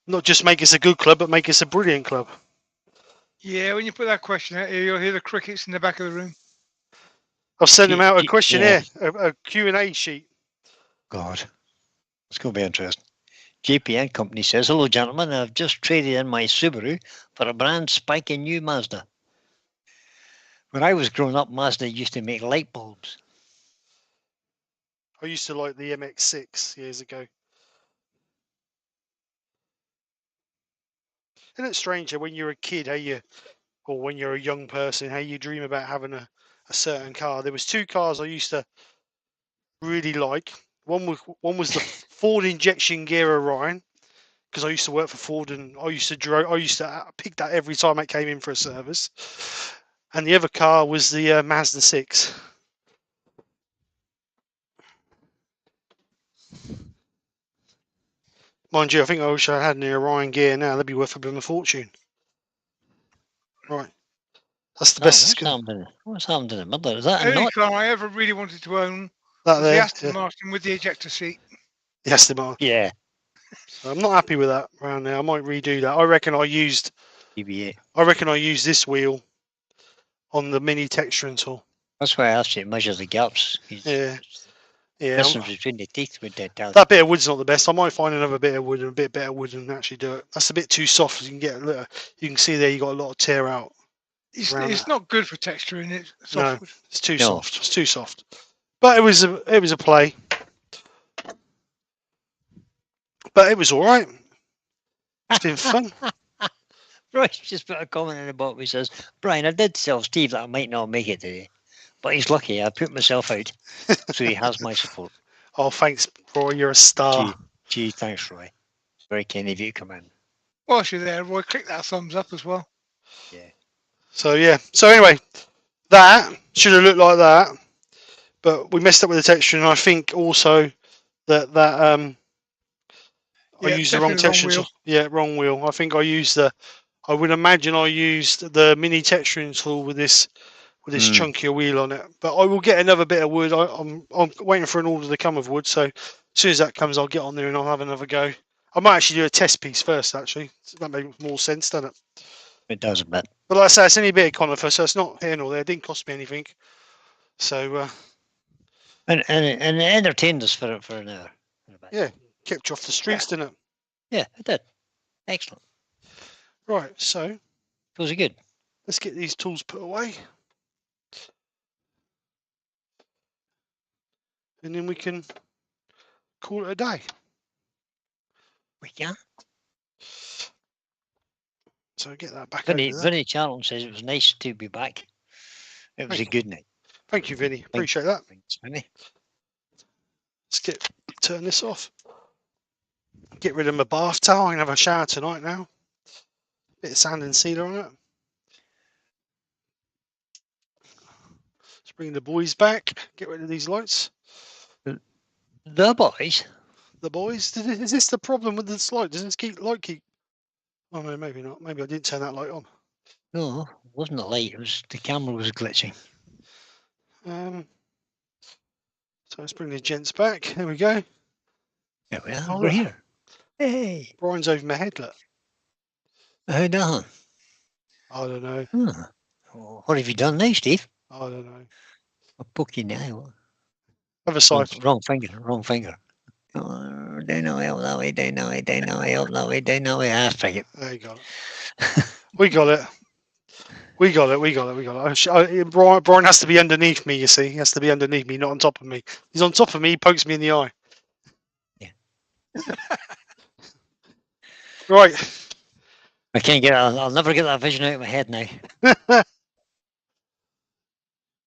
not just make us a good club, but make us a brilliant club. Yeah, when you put that question out here, you'll hear the crickets in the back of the room. I'll send them out a questionnaire, a Q&A sheet. God, it's going to be interesting. JPN Company says, hello, gentlemen. I've just traded in my Subaru for a brand spanking new Mazda. When I was growing up, Mazda used to make light bulbs. I used to like the MX-6 years ago. Isn't it strange when you're a kid, or when you're a young person, how you dream about having a certain car? There was two cars I used to really like. One was the Ford injection gear Orion, because I used to work for Ford and I used to pick that every time it came in for a service. And the other car was the Mazda 6. Mind you, I think I wish I had an Orion gear now. That'd be worth a bit of a fortune. Right. That's the best. What's happened to the middle? Is that the only car I ever really wanted to own was the Aston Martin with the ejector seat. The Aston Martin. Yeah. So I'm not happy with that around there. I might redo that. I reckon I used this wheel on the mini texturing tool. That's why I asked you to measure the gaps. Yeah. Distance between the teeth with that. That bit of wood's not the best. I might find another bit of wood and a bit better wood and actually do it. That's a bit too soft. You can see there you got a lot of tear out. It's not good for texturing. It's soft wood. It's too soft. It's too soft. But it was a play. But it was all right. It's been fun. Royce just put a comment in the bottom. He says, Brian, I did tell Steve that I might not make it today. But he's lucky. I put myself out. So he has my support. Oh, thanks, Roy. You're a star. Gee, thanks, Roy. Very kind of you to come in. Whilst you're there, Roy, click that thumbs up as well. Yeah. So yeah. So anyway, that should have looked like that, but we messed up with the texture, and I think also that I Yeah, used the wrong definitely the wrong texture. wheel. Yeah, wrong wheel. I think I used the. I would imagine I used the mini texturing tool with this chunkier wheel on it. But I will get another bit of wood. I'm waiting for an order to come of wood, so as soon as that comes, I'll get on there and I'll have another go. I might actually do a test piece first, actually. That makes more sense, doesn't it? It does a bit. But like I say, it's only a bit of conifer, so it's not here nor there. It didn't cost me anything. So And it entertained us for an hour. yeah, kept you off the streets, didn't it? Yeah, it did. Excellent. Right, so Was it good? let's get these tools put away. And then we can call it a day. We can. So get that back over there. Vinny Charlton says it was nice to be back. It was a good night. Thank you, Vinny. Appreciate that. Thanks, Vinny. Let's turn this off. Get rid of my bath towel. I can have a shower tonight now. Bit of sand and sealer on it. Let's bring the boys back. Get rid of these lights. The boys. The boys. Is this the problem with this light? Does this light keep? Oh no, maybe not. Maybe I didn't turn that light on. No, it wasn't the light. It was the camera was glitching. So let's bring the gents back. There we go. There we are. Oh, We're here. Hey. Brian's over my head. Look. How done? I don't know. Huh. Well, what have you done now, Steve? I don't know. I'll poke you now. Other side. Wrong finger. Oh, down that way, up that way, down that way, down that way, up that way, down that way. Ah, forget. There you go. We got it. We got it. Brian has to be underneath me, you see. He has to be underneath me, not on top of me. He's on top of me, he pokes me in the eye. Yeah. Right. I can't get. I'll never get that vision out of my head now.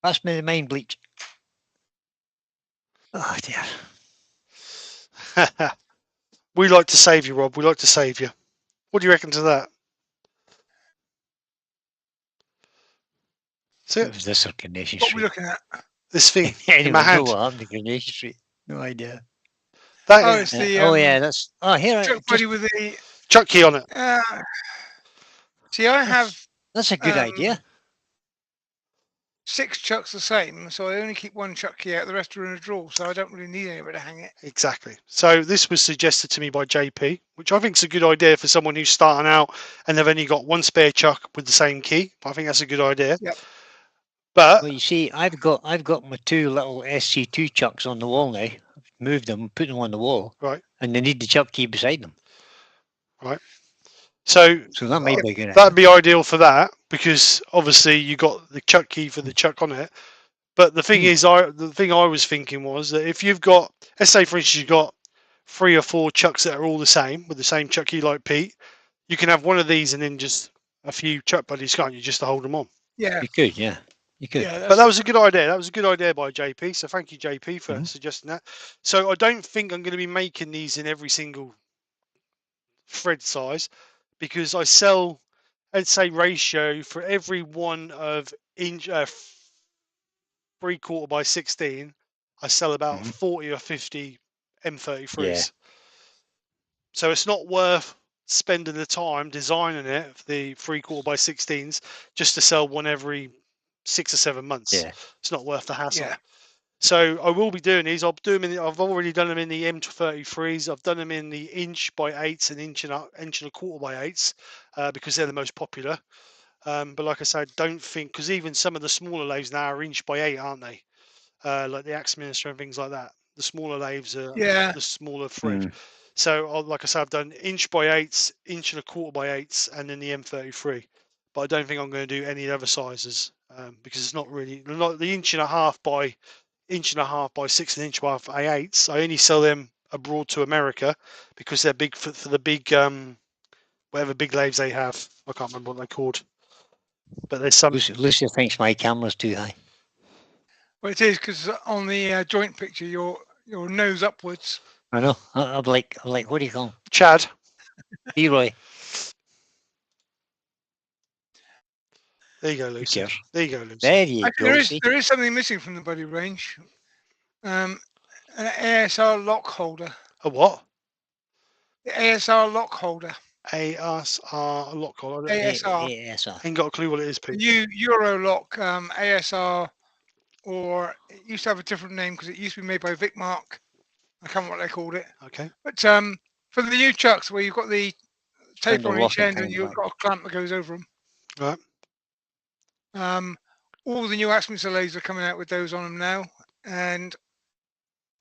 Pass me the mind bleach. Oh dear. We like to save you, Rob. We like to save you. What do you reckon to that? What was this on Carnation What are we Street? looking at? This thing Anyone in my hand. know what happened to Carnation Street? No idea. That Oh, is it's the yeah, that's. Oh, here. truck buddy with the. chuck key on it. See, I have That's a good idea. 6 chucks the same, so I only keep 1 chuck key out. The rest are in a drawer, so I don't really need anywhere to hang it. Exactly. So this was suggested to me by JP, which I think is a good idea for someone who's starting out and they've only got 1 spare chuck with the same key. I think that's a good idea. Yep. But Well, you see, I've got my 2 little SC2 chucks on the wall now. I've moved them, put them on the wall, right, and they need the chuck key beside them. right. So that might be good. That'd be ideal for that because obviously you got the chuck key for the chuck on it. But the thing is, the thing I was thinking was that if you've got, let's say for instance, you've got 3 or 4 chucks that are all the same with the same chuck key like Pete, you can have one of these and then just a few chuck buddies, can't you, just to hold them on? Yeah. You could, yeah. You could. Yeah, but that was a good idea. That was a good idea by JP. So thank you, JP, for suggesting that. So I don't think I'm going to be making these in every single thread size because I sell, I'd say ratio for every one of inch 3/4 by 16. I sell about 40 or 50 M33s. Yeah. So it's not worth spending the time designing it for the 3/4 by 16s just to sell one every 6 or 7 months. Yeah. It's not worth the hassle. Yeah. So I will be doing these. I've already done them in the M33s. I've done them in the inch by 8s and inch and a quarter by 8s because they're the most popular. But like I said, don't think because even some of the smaller lathes now are inch by 8, aren't they? Like the Axe Minister and things like that. The smaller lathes are the smaller thread. So like I said, I've done inch by 8s, inch and a quarter by 8s, and then the M33. But I don't think I'm going to do any other sizes because it's not really the inch and a half by 6 and inch by 8s. I only sell them abroad to America because they're big for the big whatever big lathes they have. I can't remember what they're called. But there's some. Lucia thinks my camera's too high. Well, it is because on the joint picture, your nose upwards. I know. I'm like, what do you call him? Chad. Leroy. There you go, Lucy. cares? There you go, Lucy. There you Actually, go. See? there is something missing from the buddy range. An ASR lock holder. A what? The ASR lock holder. ASR lock collar. ASR. ASR. Ain't got a clue what it is, Pete. Euro lock. ASR, or it used to have a different name because it used to be made by Vicmark. I can't remember what they called it. Okay. But for the new chucks where you've got the tape Spindle on each locking end and kind you've of got a clamp that goes over them. Right. All the new Axminster lathes are coming out with those on them now, and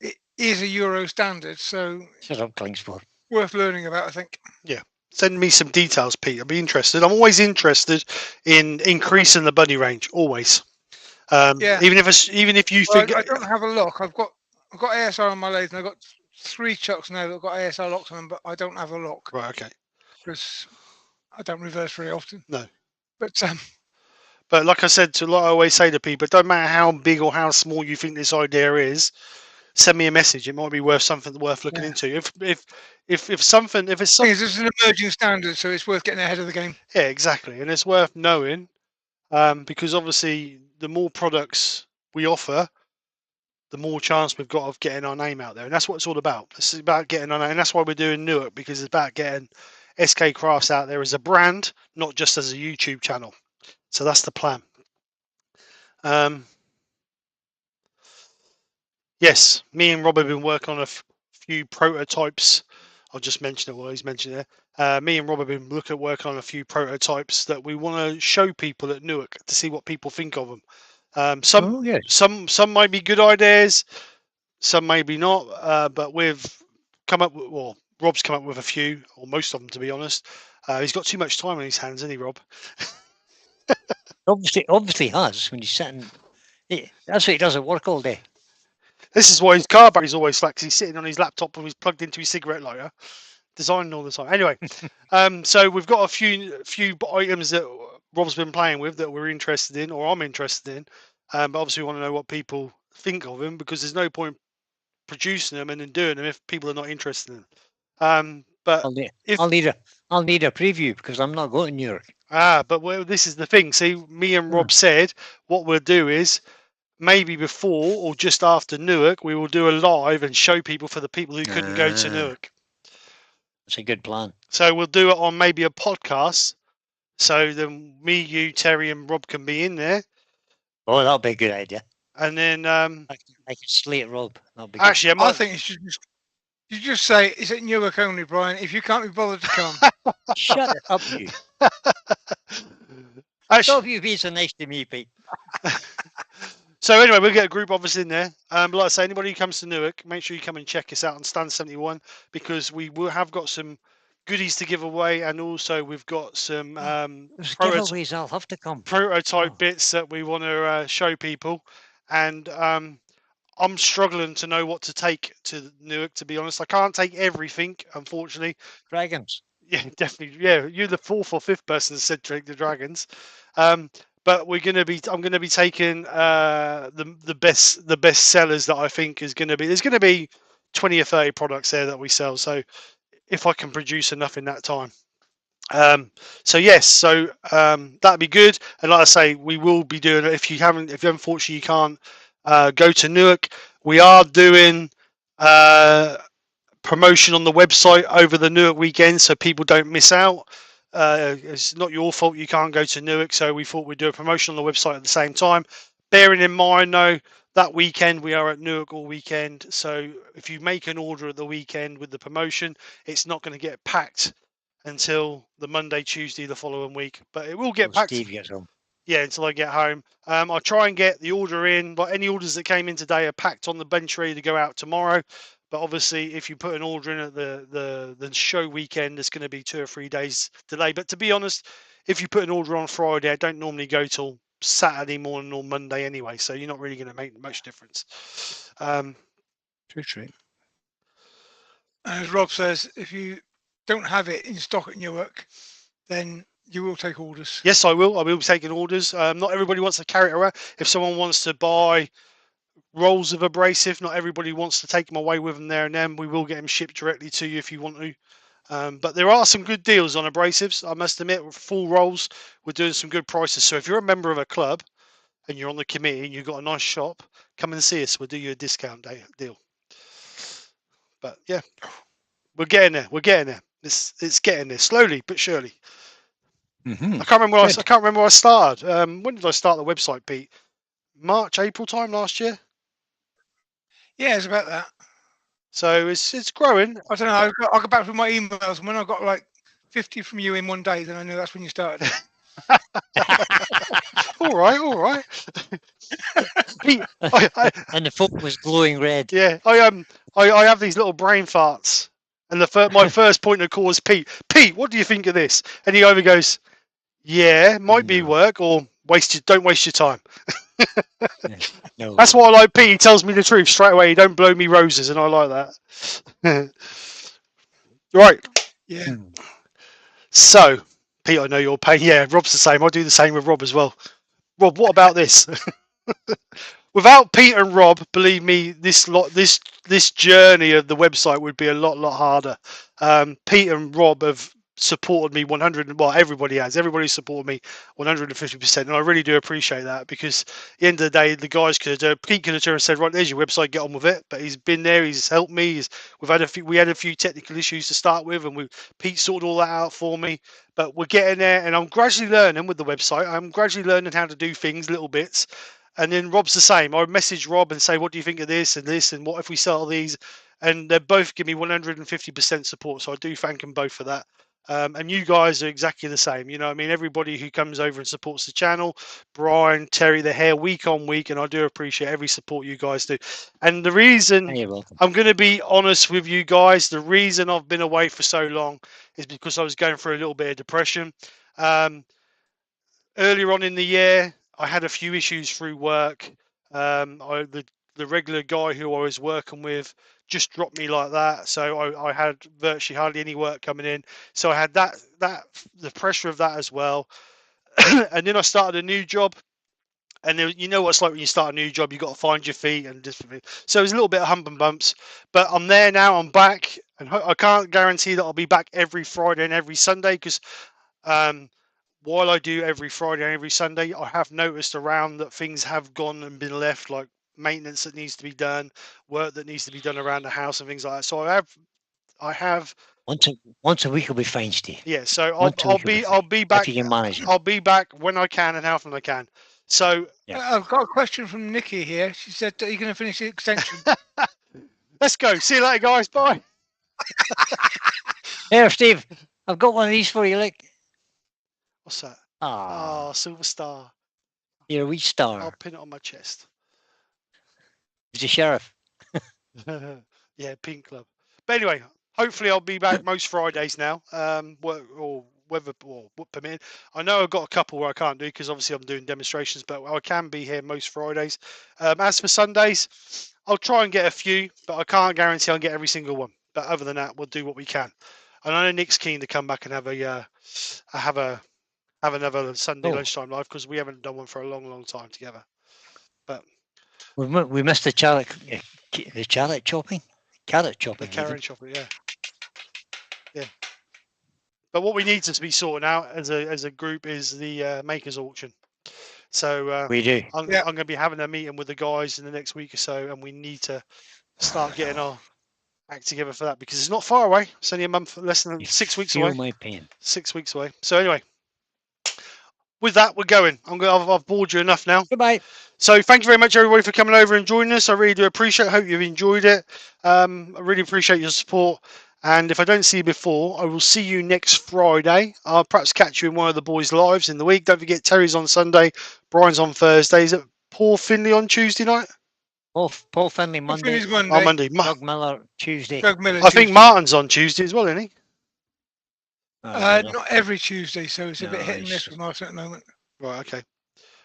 it is a Euro standard, so Shut up, Klingsport. worth learning about, I think. Send me some details, Pete. I'd be interested. I'm always interested in increasing the buddy range. Always. Yeah. Even if you Well, think I don't have a lock. I've got ASR on my lathe, and I've got 3 chucks now that have got ASR locks on them, but I don't have a lock right, okay. because I don't reverse very often. No. But like I said, like I always say to people, it don't matter how big or how small you think this idea is, send me a message. It might be worth something worth looking into. If it's something, this is an emerging standard, so it's worth getting ahead of the game. yeah, exactly, and it's worth knowing, because obviously the more products we offer, the more chance we've got of getting our name out there, and that's what it's all about. It's about getting on, and that's why we're doing Newark, because it's about getting SK Crafts out there as a brand, not just as a YouTube channel. So that's the plan. Yes, me and Rob have been working on a few prototypes. I'll just mention it while he's mentioning it. Me and Rob have been working on a few prototypes that we want to show people at Newark to see what people think of them. Some might be good ideas, some maybe not. But we've come up with, well, Rob's come up with a few, or most of them, to be honest. He's got too much time on his hands, isn't he, Rob? Obviously has when he's sitting. That's what he does at work all day. This is why his car battery's always flat, because he's sitting on his laptop and he's plugged into his cigarette lighter, designing all the time. Anyway, so we've got a few items that Rob's been playing with that we're interested in, or I'm interested in. But obviously, we want to know what people think of them, because there's no point producing them and then doing them if people are not interested in them. But I'll need a preview because I'm not going to New York. But this is the thing. See, me and Rob said what we'll do is, maybe before or just after Newark, we will do a live and show people, for the people who couldn't go to Newark. That's a good plan. So we'll do it on maybe a podcast. So then me, you, Terry, and Rob can be in there. Oh, that'll be a good idea. And then I can slate Rob. That'll be actually, I think you just say, "Is it Newark only, Brian? If you can't be bothered to come." Shut up, you. Stop you being so nice to me, Pete. So anyway, we'll get a group of us in there. But like I say, anybody who comes to Newark, make sure you come and check us out on Stand 71, because we will have got some goodies to give away, and also we've got some giveaways. I'll have to come. Prototype bits that we want to show people, and I'm struggling to know what to take to Newark, to be honest. I can't take everything, unfortunately. Dragons. Yeah, definitely. Yeah, you're the 4th or 5th person that said take the dragons. But I'm going to be taking the best sellers that I think is going to be. There's going to be 20 or 30 products there that we sell. So if I can produce enough in that time. So yes, so that'd be good. And like I say, we will be doing it. If unfortunately you can't go to Newark, we are doing promotion on the website over the Newark weekend, so people don't miss out. It's not your fault you can't go to Newark, so we thought we'd do a promotion on the website at the same time. Bearing in mind, though, that weekend we are at Newark all weekend, so if you make an order at the weekend with the promotion, it's not going to get packed until the Monday, Tuesday the following week. But it will get packed. Steve gets home. Yeah, until I get home. I'll try and get the order in, but any orders that came in today are packed on the bench ready to go out tomorrow. But obviously, if you put an order in at the show weekend, it's going to be 2 or 3 days delay. But to be honest, if you put an order on Friday, I don't normally go till Saturday morning or Monday anyway, so you're not really going to make much difference. True. As Rob says, if you don't have it in stock at Newark, then you will take orders. Yes, I will. I will be taking orders. Not everybody wants to carry it around. If someone wants to buy rolls of abrasive, not everybody wants to take them away with them there and then. We will get them shipped directly to you if you want to. But there are some good deals on abrasives. I must admit, with full rolls, we're doing some good prices. So if you're a member of a club and you're on the committee and you've got a nice shop, come and see us. We'll do you a discount deal. But yeah, we're getting there. We're getting there. It's getting there slowly but surely. Mm-hmm. I can't remember. I can't remember where I started. When did I start the website, Pete? March, April time last year. Yeah, it's about that. So it's growing. I don't know. I got back through my emails, and when I got like 50 from you in one day, then I knew that's when you started. All right, all right. Pete, And the phone was glowing red. yeah, I have these little brain farts, and my first point of call is Pete. Pete, what do you think of this? And he either goes, yeah, might be work, or don't waste your time. No. That's what I like. Pete, he tells me the truth straight away. He don't blow me roses, and I like that. Right. Yeah. So, Pete, I know your pain. Yeah, Rob's the same. I do the same with Rob as well. Rob, what about this? Without Pete and Rob, believe me, this journey of the website would be a lot harder. Pete and Rob have supported me 100. Well, everybody has. Everybody supported me 150%, and I really do appreciate that, because at the end of the day, the guys Pete could have turned and said, right, there's your website, get on with it. But he's been there. He's helped me. We had a few technical issues to start with, and Pete sorted all that out for me. But we're getting there, and I'm gradually learning with the website. I'm gradually learning how to do things, little bits. And then Rob's the same. I message Rob and say, what do you think of this and this, and what if we sell these? And they both give me 150% support. So I do thank them both for that. And you guys are exactly the same. You know, I mean, everybody who comes over and supports the channel, Brian, Terry, they're here week on week, and I do appreciate every support you guys do. And the reason I'm going to be honest with you guys, the reason I've been away for so long is because I was going through a little bit of depression. Earlier on in the year, I had a few issues through work. The regular guy who I was working with just dropped me like that, so I had virtually hardly any work coming in. So I had the pressure of that as well. And then I started a new job, and you know what it's like when you start a new job, you've got to find your feet and different. So it was a little bit of hump and bumps, but I'm there now. I'm back, and I can't guarantee that I'll be back every Friday and every Sunday, because while I do every Friday and every Sunday, I have noticed around that things have gone and been left, like maintenance that needs to be done, work that needs to be done around the house and things like that. So I have once a week will be fine, Steve. Yeah, so I'll be back. If you can manage it. I'll be back when I can and how often I can. So I've got a question from Nikki here. She said, are you going to finish the extension? let's go. See you later, guys. Bye. Here, Steve, I've got one of these for you. Look. What's that? Ah, Oh, silver star. you're a wee star. I'll pin it on my chest. He's the sheriff. Yeah, pink club. But anyway, hopefully I'll be back most Fridays now. Weather permitting. I know I've got a couple where I can't do, because obviously I'm doing demonstrations, but I can be here most Fridays. As for Sundays, I'll try and get a few, but I can't guarantee I'll get every single one. But other than that, we'll do what we can. And I know Nick's keen to come back and have another Sunday lunchtime live, because we haven't done one for a long time together. But we missed the carrot chopping. Carrot chopping. The carrot chopping, yeah. But what we need to be sorting out as a group is the makers auction. So we do. I'm going to be having a meeting with the guys in the next week or so, and we need to start getting our act together for that, because it's not far away. It's only a month, less than 6 weeks away. My pain. 6 weeks away. So anyway, with that, we're going. I've bored you enough now. Goodbye. So thank you very much, everybody, for coming over and joining us. I really do appreciate it. I hope you've enjoyed it. I really appreciate your support. And if I don't see you before, I will see you next Friday. I'll perhaps catch you in one of the boys' lives in the week. Don't forget, Terry's on Sunday, Brian's on Thursday. Is it Paul Finley on Tuesday night? Paul Finley Monday. Monday. Oh, Monday. Doug Miller Tuesday. Doug Miller I think Martin's on Tuesday as well, isn't he? Not every Tuesday, so it's a bit hit and miss with Martin at the moment. Right, okay.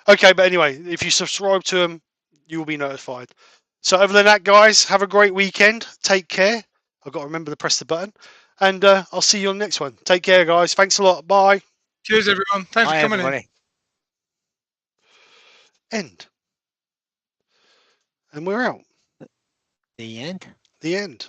Okay, but anyway, if you subscribe to him, you will be notified. So other than that, guys, have a great weekend. Take care. I've got to remember to press the button. And I'll see you on the next one. Take care, guys. Thanks a lot. Bye. Cheers, everyone. Thanks for coming in. End. And we're out. The end? The end.